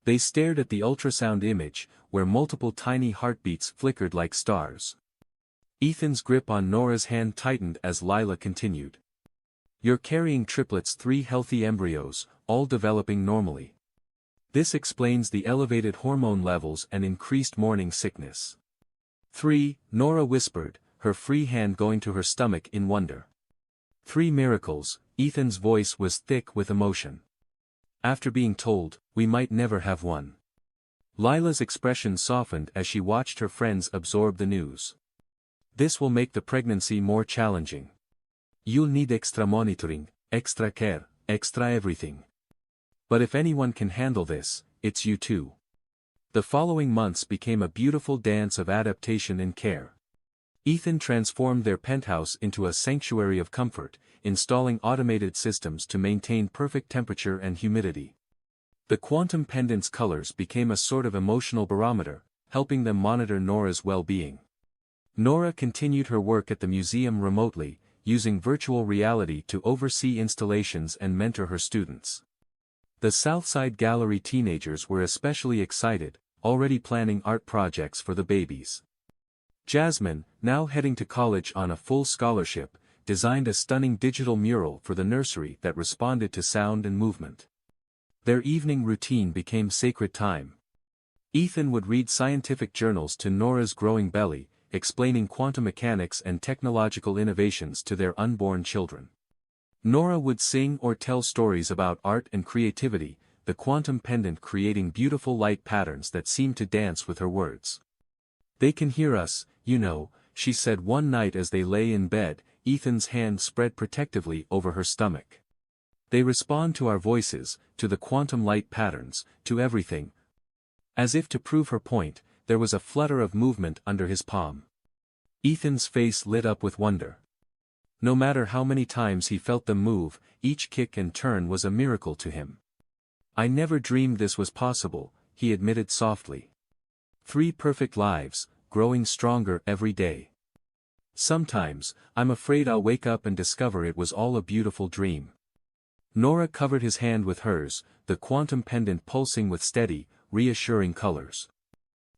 They stared at the ultrasound image, where multiple tiny heartbeats flickered like stars. Ethan's grip on Nora's hand tightened as Lila continued. "You're carrying triplets, 3 healthy embryos, all developing normally. This explains the elevated hormone levels and increased morning sickness." 3, Nora whispered, her free hand going to her stomach in wonder. 3 miracles, Ethan's voice was thick with emotion. "After being told, we might never have one." Lila's expression softened as she watched her friends absorb the news. "This will make the pregnancy more challenging. You'll need extra monitoring, extra care, extra everything. But if anyone can handle this, it's you two." The following months became a beautiful dance of adaptation and care. Ethan transformed their penthouse into a sanctuary of comfort, installing automated systems to maintain perfect temperature and humidity. The quantum pendant's colors became a sort of emotional barometer, helping them monitor Nora's well-being. Nora continued her work at the museum remotely, using virtual reality to oversee installations and mentor her students. The Southside Gallery teenagers were especially excited, already planning art projects for the babies. Jasmine, now heading to college on a full scholarship, designed a stunning digital mural for the nursery that responded to sound and movement. Their evening routine became sacred time. Ethan would read scientific journals to Nora's growing belly, explaining quantum mechanics and technological innovations to their unborn children. Nora would sing or tell stories about art and creativity, the quantum pendant creating beautiful light patterns that seemed to dance with her words. "They can hear us, you know," she said one night as they lay in bed, Ethan's hand spread protectively over her stomach. "They respond to our voices, to the quantum light patterns, to everything." As if to prove her point, there was a flutter of movement under his palm. Ethan's face lit up with wonder. No matter how many times he felt them move, each kick and turn was a miracle to him. "I never dreamed this was possible," he admitted softly. 3 perfect lives, growing stronger every day. "Sometimes, I'm afraid I'll wake up and discover it was all a beautiful dream." Nora covered his hand with hers, the quantum pendant pulsing with steady, reassuring colors.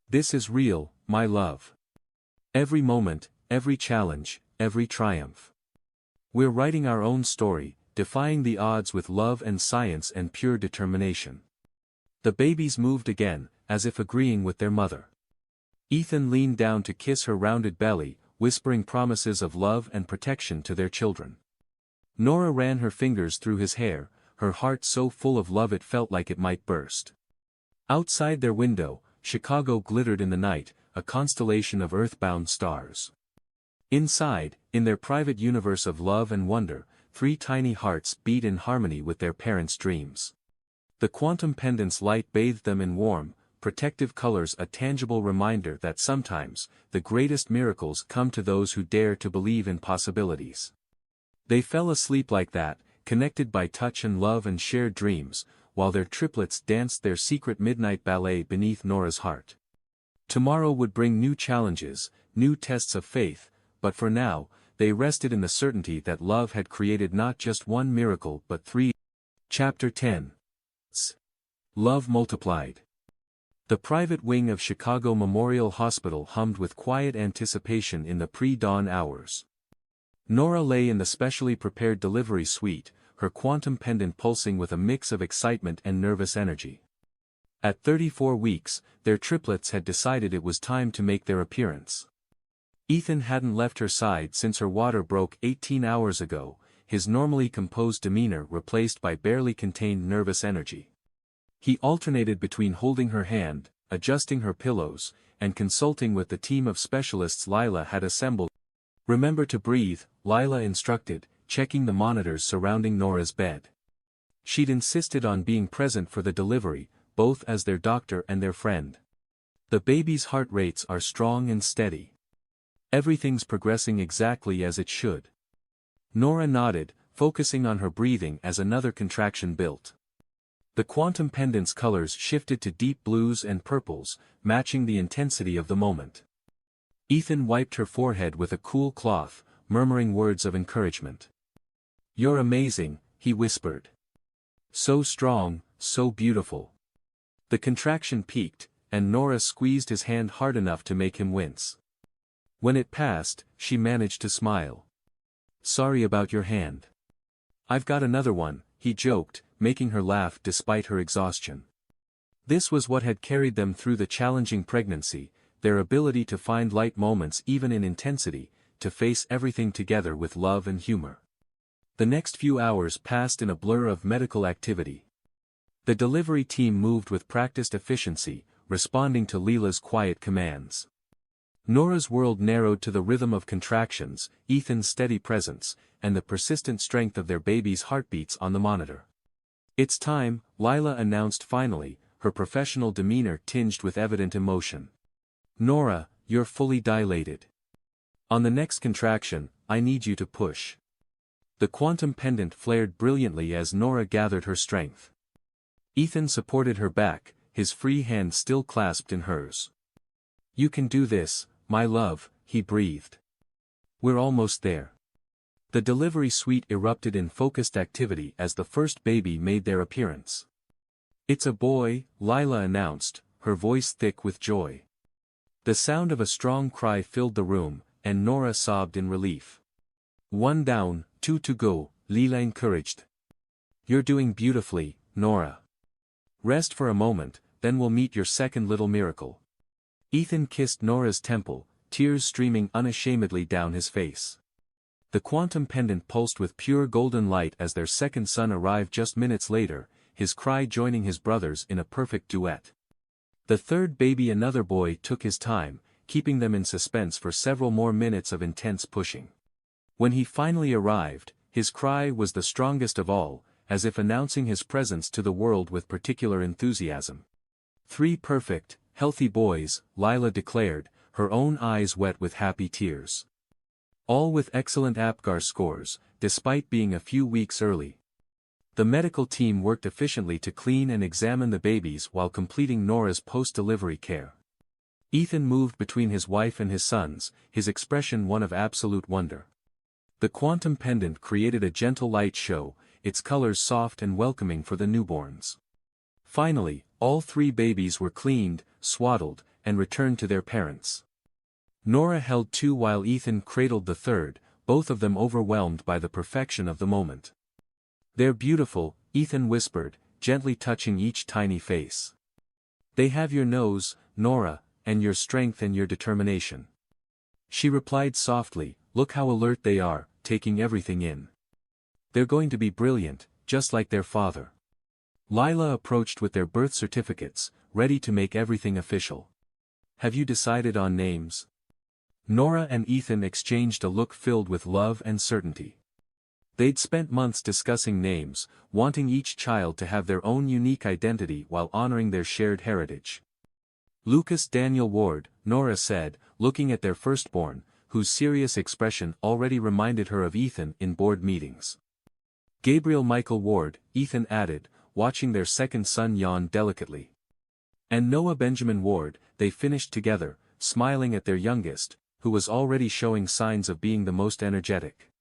"This is real, my love. Every moment, every challenge, every triumph. We're writing our own story, defying the odds with love and science and pure determination." The babies moved again, as if agreeing with their mother. Ethan leaned down to kiss her rounded belly, whispering promises of love and protection to their children. Nora ran her fingers through his hair, her heart so full of love it felt like it might burst. Outside their window, Chicago glittered in the night, a constellation of earthbound stars. Inside, in their private universe of love and wonder, 3 tiny hearts beat in harmony with their parents' dreams. The quantum pendant's light bathed them in warm, protective colors, a tangible reminder that sometimes, the greatest miracles come to those who dare to believe in possibilities. They fell asleep like that, connected by touch and love and shared dreams, while their triplets danced their secret midnight ballet beneath Nora's heart. Tomorrow would bring new challenges, new tests of faith, but for now, they rested in the certainty that love had created not just one miracle but 3. Chapter 10. Love Multiplied. The private wing of Chicago Memorial Hospital hummed with quiet anticipation in the pre-dawn hours. Nora lay in the specially prepared delivery suite, her quantum pendant pulsing with a mix of excitement and nervous energy. At 34 weeks, their triplets had decided it was time to make their appearance. Ethan hadn't left her side since her water broke 18 hours ago, his normally composed demeanor replaced by barely contained nervous energy. He alternated between holding her hand, adjusting her pillows, and consulting with the team of specialists Lila had assembled. "Remember to breathe," Lila instructed, checking the monitors surrounding Nora's bed. She'd insisted on being present for the delivery, both as their doctor and their friend. "The baby's heart rates are strong and steady. Everything's progressing exactly as it should." Nora nodded, focusing on her breathing as another contraction built. The quantum pendant's colors shifted to deep blues and purples, matching the intensity of the moment. Ethan wiped her forehead with a cool cloth, murmuring words of encouragement. "You're amazing," he whispered. "So strong, so beautiful." The contraction peaked, and Nora squeezed his hand hard enough to make him wince. When it passed, she managed to smile. "Sorry about your hand." "I've got another one," he joked, making her laugh despite her exhaustion. This was what had carried them through the challenging pregnancy, their ability to find light moments even in intensity, to face everything together with love and humor. The next few hours passed in a blur of medical activity. The delivery team moved with practiced efficiency, responding to Leela's quiet commands. Nora's world narrowed to the rhythm of contractions, Ethan's steady presence, and the persistent strength of their baby's heartbeats on the monitor. "It's time," Lila announced finally, her professional demeanor tinged with evident emotion. "Nora, you're fully dilated. On the next contraction, I need you to push." The quantum pendant flared brilliantly as Nora gathered her strength. Ethan supported her back, his free hand still clasped in hers. "You can do this, my love," he breathed. "We're almost there." The delivery suite erupted in focused activity as the first baby made their appearance. "It's a boy," Lila announced, her voice thick with joy. The sound of a strong cry filled the room, and Nora sobbed in relief. "One down, 2 to go," Lila encouraged. "You're doing beautifully, Nora. Rest for a moment, then we'll meet your second little miracle." Ethan kissed Nora's temple, tears streaming unashamedly down his face. The quantum pendant pulsed with pure golden light as their second son arrived just minutes later, his cry joining his brother's in a perfect duet. The third baby, another boy, took his time, keeping them in suspense for several more minutes of intense pushing. When he finally arrived, his cry was the strongest of all, as if announcing his presence to the world with particular enthusiasm. 3 perfect, healthy boys, Lila declared, her own eyes wet with happy tears. All with excellent APGAR scores, despite being a few weeks early. The medical team worked efficiently to clean and examine the babies while completing Nora's post-delivery care. Ethan moved between his wife and his sons, his expression one of absolute wonder. The quantum pendant created a gentle light show, its colors soft and welcoming for the newborns. Finally, all 3 babies were cleaned, swaddled, and returned to their parents. Nora held 2 while Ethan cradled the third, both of them overwhelmed by the perfection of the moment. "They're beautiful," Ethan whispered, gently touching each tiny face. "They have your nose, Nora, and your strength and your determination." She replied softly, "Look how alert they are, taking everything in." They're going to be brilliant, just like their father. Lila approached with their birth certificates, ready to make everything official. Have you decided on names? Nora and Ethan exchanged a look filled with love and certainty. They'd spent months discussing names, wanting each child to have their own unique identity while honoring their shared heritage. Lucas Daniel Ward, Nora said, looking at their firstborn, whose serious expression already reminded her of Ethan in board meetings. Gabriel Michael Ward, Ethan added, watching their second son yawn delicately. And Noah Benjamin Ward, they finished together, smiling at their youngest, who was already showing signs of being the most energetic.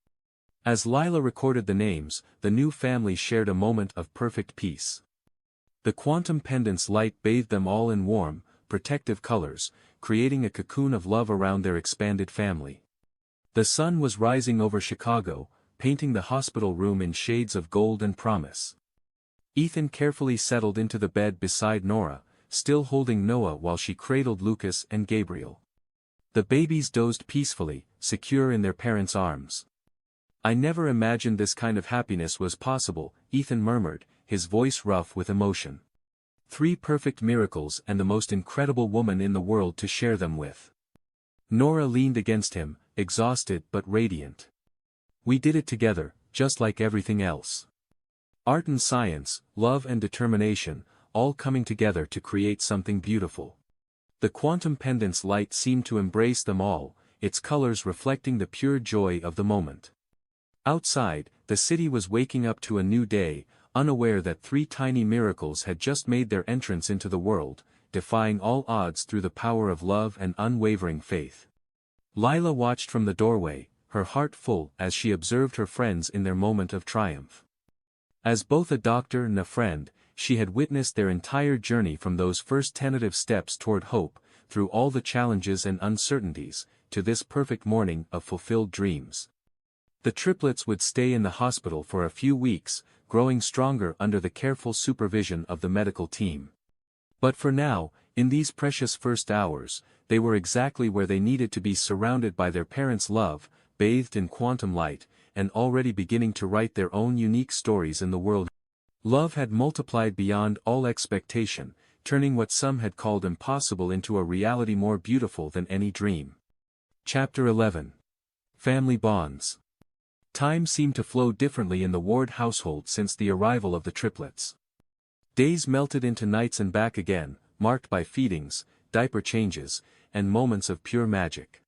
As Lila recorded the names, the new family shared a moment of perfect peace. The quantum pendant's light bathed them all in warm, protective colors, creating a cocoon of love around their expanded family. The sun was rising over Chicago, painting the hospital room in shades of gold and promise. Ethan carefully settled into the bed beside Nora, still holding Noah while she cradled Lucas and Gabriel. The babies dozed peacefully, secure in their parents' arms. I never imagined this kind of happiness was possible, Ethan murmured, his voice rough with emotion. 3 perfect miracles and the most incredible woman in the world to share them with. Nora leaned against him, exhausted but radiant. We did it together, just like everything else. Art and science, love and determination, all coming together to create something beautiful. The quantum pendant's light seemed to embrace them all, its colors reflecting the pure joy of the moment. Outside, the city was waking up to a new day, unaware that 3 tiny miracles had just made their entrance into the world, defying all odds through the power of love and unwavering faith. Lila watched from the doorway, her heart full as she observed her friends in their moment of triumph. As both a doctor and a friend, she had witnessed their entire journey from those first tentative steps toward hope, through all the challenges and uncertainties, to this perfect morning of fulfilled dreams. The triplets would stay in the hospital for a few weeks, growing stronger under the careful supervision of the medical team. But for now, in these precious first hours, they were exactly where they needed to be, surrounded by their parents' love, bathed in quantum light, and already beginning to write their own unique stories in the world. Love had multiplied beyond all expectation, turning what some had called impossible into a reality more beautiful than any dream. Chapter 11. Family Bonds. Time seemed to flow differently in the Ward household since the arrival of the triplets. Days melted into nights and back again, marked by feedings, diaper changes, and moments of pure magic.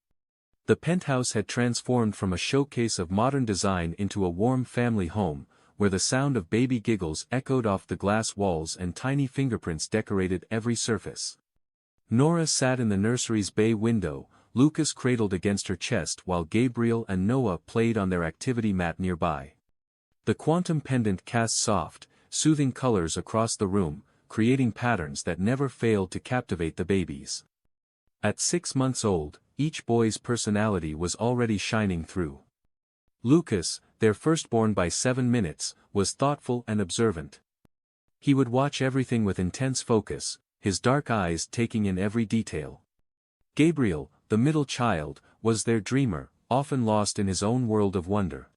The penthouse had transformed from a showcase of modern design into a warm family home, where the sound of baby giggles echoed off the glass walls and tiny fingerprints decorated every surface. Nora sat in the nursery's bay window, Lucas cradled against her chest while Gabriel and Noah played on their activity mat nearby. The quantum pendant cast soft, soothing colors across the room, creating patterns that never failed to captivate the babies. At 6 months old, each boy's personality was already shining through. Lucas, their firstborn by 7 minutes, was thoughtful and observant. He would watch everything with intense focus, his dark eyes taking in every detail. Gabriel, the middle child, was their dreamer, often lost in his own world of wonder.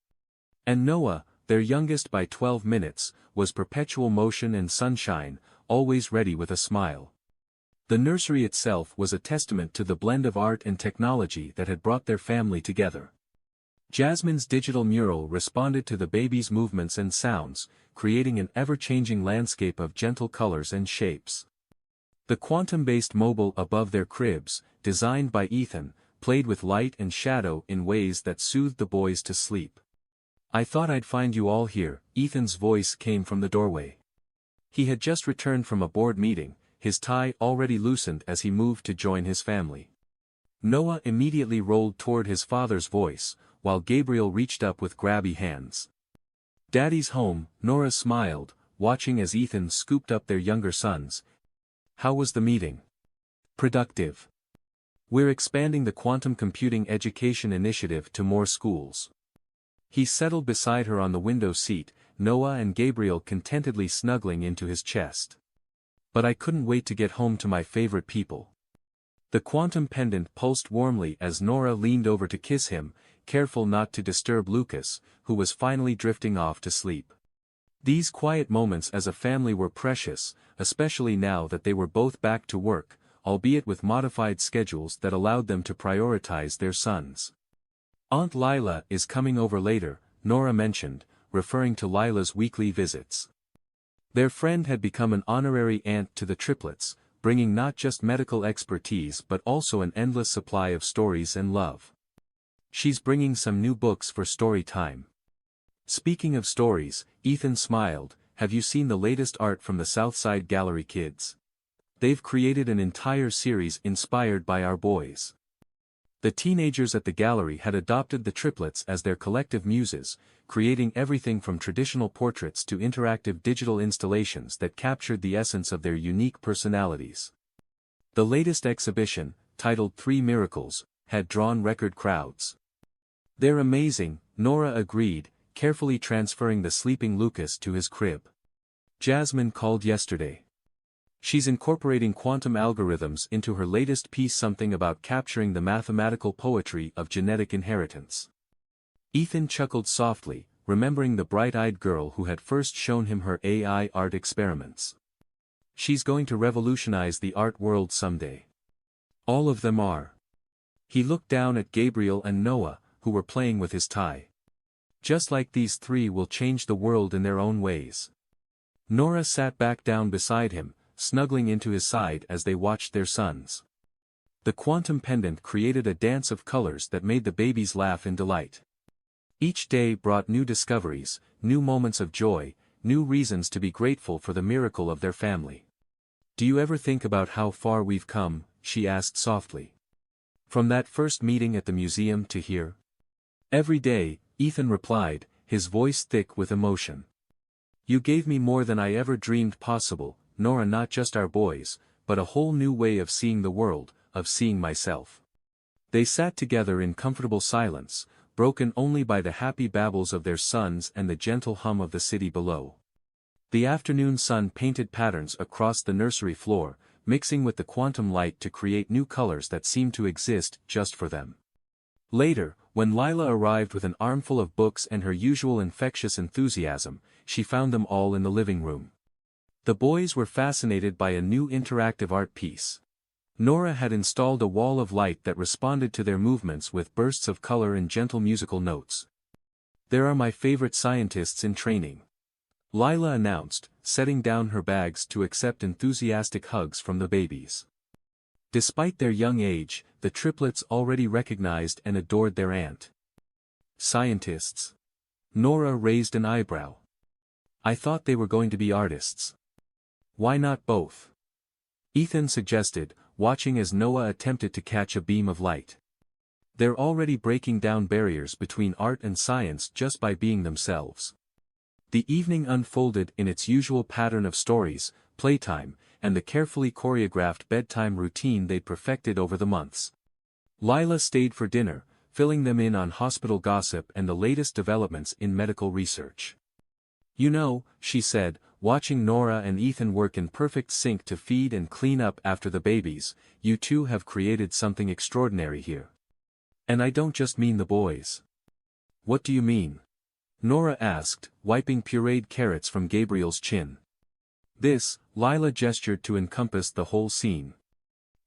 And Noah, their youngest by 12 minutes, was perpetual motion and sunshine, always ready with a smile. The nursery itself was a testament to the blend of art and technology that had brought their family together. Jasmine's digital mural responded to the baby's movements and sounds, creating an ever-changing landscape of gentle colors and shapes. The quantum-based mobile above their cribs, designed by Ethan, played with light and shadow in ways that soothed the boys to sleep. I thought I'd find you all here, Ethan's voice came from the doorway. He had just returned from a board meeting, his tie already loosened as he moved to join his family. Noah immediately rolled toward his father's voice, while Gabriel reached up with grabby hands. Daddy's home, Nora smiled, watching as Ethan scooped up their younger sons. How was the meeting? Productive. We're expanding the quantum computing education initiative to more schools. He settled beside her on the window seat, Noah and Gabriel contentedly snuggling into his chest. But I couldn't wait to get home to my favorite people. The quantum pendant pulsed warmly as Nora leaned over to kiss him, careful not to disturb Lucas, who was finally drifting off to sleep. These quiet moments as a family were precious, especially now that they were both back to work, albeit with modified schedules that allowed them to prioritize their sons. Aunt Lila is coming over later, Nora mentioned, referring to Lila's weekly visits. Their friend had become an honorary aunt to the triplets, bringing not just medical expertise but also an endless supply of stories and love. She's bringing some new books for story time. Speaking of stories, Ethan smiled. Have you seen the latest art from the Southside Gallery kids? They've created an entire series inspired by our boys. The teenagers at the gallery had adopted the triplets as their collective muses, creating everything from traditional portraits to interactive digital installations that captured the essence of their unique personalities. The latest exhibition, titled 3 Miracles, had drawn record crowds. They're amazing, Nora agreed, carefully transferring the sleeping Lucas to his crib. Jasmine called yesterday. She's incorporating quantum algorithms into her latest piece, something about capturing the mathematical poetry of genetic inheritance. Ethan chuckled softly, remembering the bright-eyed girl who had first shown him her AI art experiments. She's going to revolutionize the art world someday. All of them are. He looked down at Gabriel and Noah, who were playing with his tie. Just like these 3 will change the world in their own ways. Nora sat back down beside him, snuggling into his side as they watched their sons. The quantum pendant created a dance of colors that made the babies laugh in delight. Each day brought new discoveries, new moments of joy, new reasons to be grateful for the miracle of their family. Do you ever think about how far we've come? She asked softly. From that first meeting at the museum to here? Every day, Ethan replied, his voice thick with emotion. You gave me more than I ever dreamed possible, Nora, not just our boys, but a whole new way of seeing the world, of seeing myself. They sat together in comfortable silence, broken only by the happy babbles of their sons and the gentle hum of the city below. The afternoon sun painted patterns across the nursery floor, mixing with the quantum light to create new colors that seemed to exist just for them. Later, when Lila arrived with an armful of books and her usual infectious enthusiasm, she found them all in the living room. The boys were fascinated by a new interactive art piece. Nora had installed a wall of light that responded to their movements with bursts of color and gentle musical notes. There are my favorite scientists in training, Lila announced, setting down her bags to accept enthusiastic hugs from the babies. Despite their young age, the triplets already recognized and adored their aunt. Scientists? Nora raised an eyebrow. I thought they were going to be artists. Why not both? Ethan suggested, watching as Noah attempted to catch a beam of light. They're already breaking down barriers between art and science just by being themselves. The evening unfolded in its usual pattern of stories, playtime, and the carefully choreographed bedtime routine they'd perfected over the months. Lila stayed for dinner, filling them in on hospital gossip and the latest developments in medical research. You know, she said, watching Nora and Ethan work in perfect sync to feed and clean up after the babies, you two have created something extraordinary here. And I don't just mean the boys. What do you mean? Nora asked, wiping pureed carrots from Gabriel's chin. This, Lila gestured to encompass the whole scene.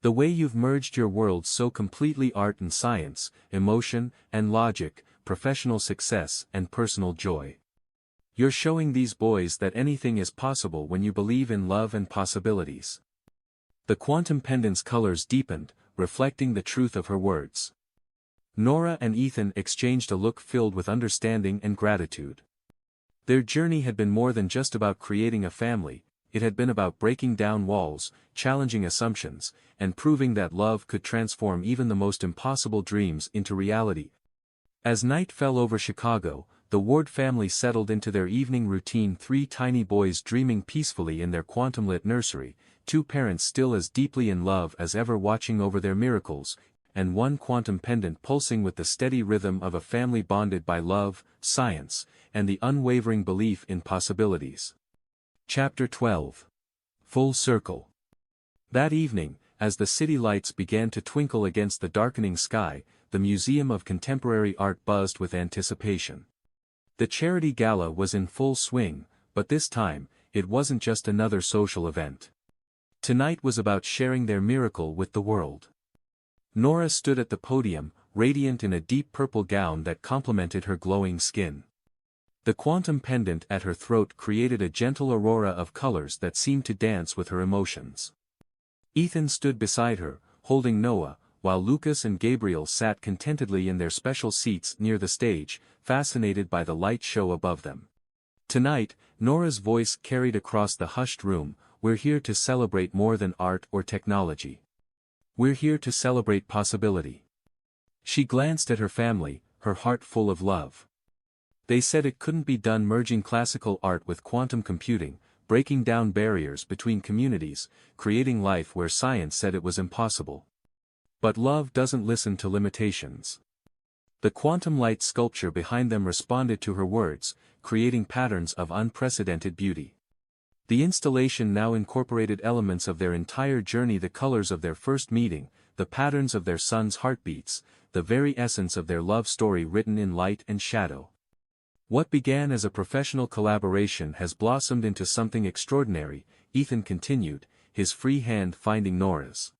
The way you've merged your worlds so completely, art and science, emotion and logic, professional success and personal joy. You're showing these boys that anything is possible when you believe in love and possibilities. The quantum pendant's colors deepened, reflecting the truth of her words. Nora and Ethan exchanged a look filled with understanding and gratitude. Their journey had been more than just about creating a family, it had been about breaking down walls, challenging assumptions, and proving that love could transform even the most impossible dreams into reality. As night fell over Chicago, the Ward family settled into their evening routine, 3 tiny boys dreaming peacefully in their quantum-lit nursery, 2 parents still as deeply in love as ever watching over their miracles, and 1 quantum pendant pulsing with the steady rhythm of a family bonded by love, science, and the unwavering belief in possibilities. Chapter 12. Full Circle. That evening, as the city lights began to twinkle against the darkening sky, the Museum of Contemporary Art buzzed with anticipation. The charity gala was in full swing, but this time, it wasn't just another social event. Tonight was about sharing their miracle with the world. Nora stood at the podium, radiant in a deep purple gown that complemented her glowing skin. The quantum pendant at her throat created a gentle aurora of colors that seemed to dance with her emotions. Ethan stood beside her, holding Noah, while Lucas and Gabriel sat contentedly in their special seats near the stage, fascinated by the light show above them. Tonight, Nora's voice carried across the hushed room, "We're here to celebrate more than art or technology. We're here to celebrate possibility." She glanced at her family, her heart full of love. They said it couldn't be done merging classical art with quantum computing, breaking down barriers between communities, creating life where science said it was impossible. But love doesn't listen to limitations. The quantum light sculpture behind them responded to her words, creating patterns of unprecedented beauty. The installation now incorporated elements of their entire journey, the colors of their first meeting, the patterns of their son's heartbeats, the very essence of their love story written in light and shadow. What began as a professional collaboration has blossomed into something extraordinary, Ethan continued, his free hand finding Nora's.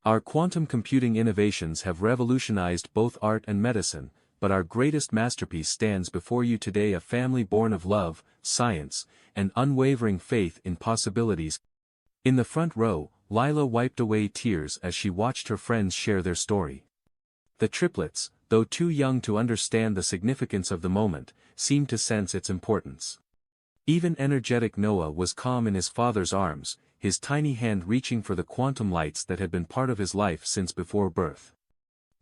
Our quantum computing innovations have revolutionized both art and medicine, but our greatest masterpiece stands before you today, a family born of love, science, and unwavering faith in possibilities. In the front row, Lila wiped away tears as she watched her friends share their story. The triplets, though too young to understand the significance of the moment, seemed to sense its importance. Even energetic Noah was calm in his father's arms, his tiny hand reaching for the quantum lights that had been part of his life since before birth.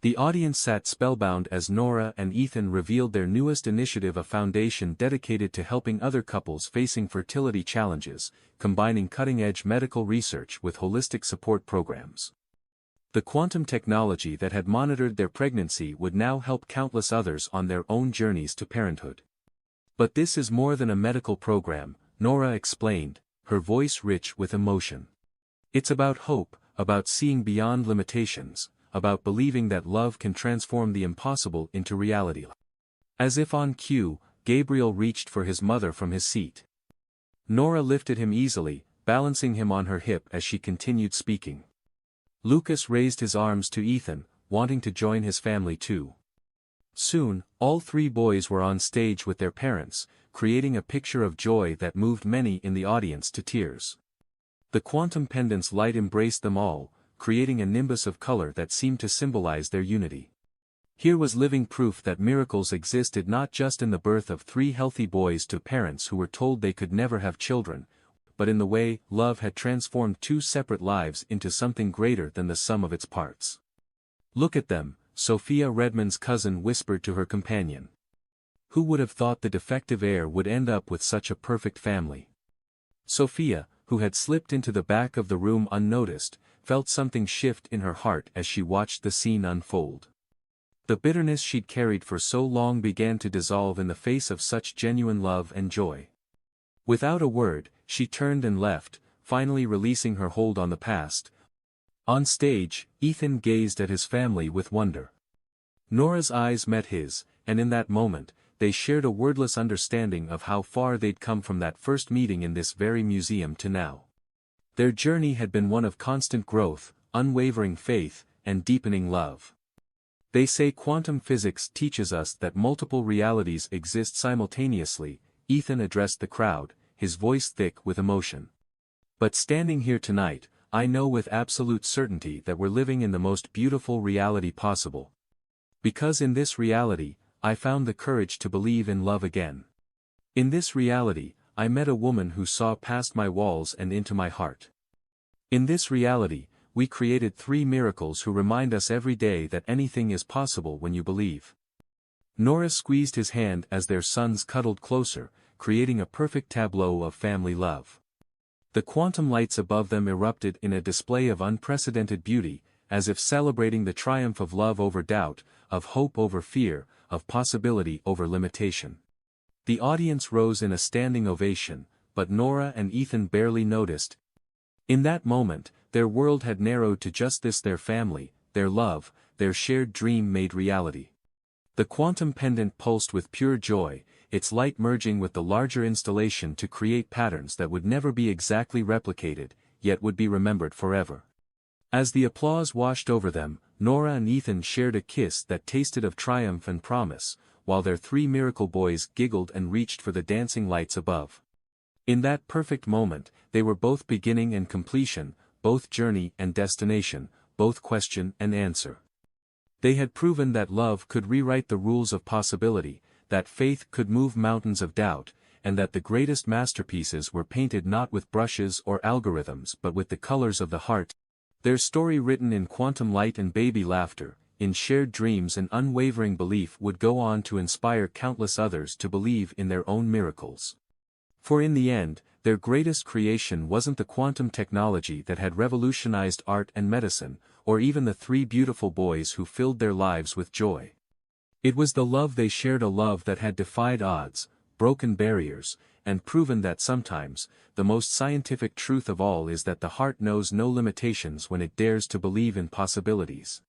The audience sat spellbound as Nora and Ethan revealed their newest initiative, a foundation dedicated to helping other couples facing fertility challenges, combining cutting-edge medical research with holistic support programs. The quantum technology that had monitored their pregnancy would now help countless others on their own journeys to parenthood. But this is more than a medical program, Nora explained, her voice rich with emotion. It's about hope, about seeing beyond limitations, about believing that love can transform the impossible into reality. As if on cue, Gabriel reached for his mother from his seat. Nora lifted him easily, balancing him on her hip as she continued speaking. Lucas raised his arms to Ethan, wanting to join his family too. Soon, all three boys were on stage with their parents, creating a picture of joy that moved many in the audience to tears. The quantum pendant's light embraced them all, creating a nimbus of color that seemed to symbolize their unity. Here was living proof that miracles existed, not just in the birth of three healthy boys to parents who were told they could never have children, but in the way love had transformed two separate lives into something greater than the sum of its parts. "Look at them," Sophia Redmond's cousin whispered to her companion. "Who would have thought the defective heir would end up with such a perfect family?" Sophia, who had slipped into the back of the room unnoticed, felt something shift in her heart as she watched the scene unfold. The bitterness she'd carried for so long began to dissolve in the face of such genuine love and joy. Without a word, she turned and left, finally releasing her hold on the past. On stage, Ethan gazed at his family with wonder. Nora's eyes met his, and in that moment, they shared a wordless understanding of how far they'd come from that first meeting in this very museum to now. Their journey had been one of constant growth, unwavering faith, and deepening love. "They say quantum physics teaches us that multiple realities exist simultaneously," Ethan addressed the crowd, his voice thick with emotion. "But standing here tonight, I know with absolute certainty that we're living in the most beautiful reality possible. Because in this reality, I found the courage to believe in love again. In this reality, I met a woman who saw past my walls and into my heart. In this reality, we created three miracles who remind us every day that anything is possible when you believe." Nora squeezed his hand as their sons cuddled closer, creating a perfect tableau of family love. The quantum lights above them erupted in a display of unprecedented beauty, as if celebrating the triumph of love over doubt, of hope over fear, of possibility over limitation. The audience rose in a standing ovation, but Nora and Ethan barely noticed. In that moment, their world had narrowed to just this: their family, their love, their shared dream made reality. The quantum pendant pulsed with pure joy, its light merging with the larger installation to create patterns that would never be exactly replicated, yet would be remembered forever. As the applause washed over them, Nora and Ethan shared a kiss that tasted of triumph and promise, while their three miracle boys giggled and reached for the dancing lights above. In that perfect moment, they were both beginning and completion, both journey and destination, both question and answer. They had proven that love could rewrite the rules of possibility, that faith could move mountains of doubt, and that the greatest masterpieces were painted not with brushes or algorithms but with the colors of the heart. Their story written in quantum light and baby laughter, in shared dreams and unwavering belief would go on to inspire countless others to believe in their own miracles. For in the end, their greatest creation wasn't the quantum technology that had revolutionized art and medicine, or even the three beautiful boys who filled their lives with joy. It was the love they shared, a love that had defied odds, broken barriers, and proven that sometimes, the most scientific truth of all is that the heart knows no limitations when it dares to believe in possibilities.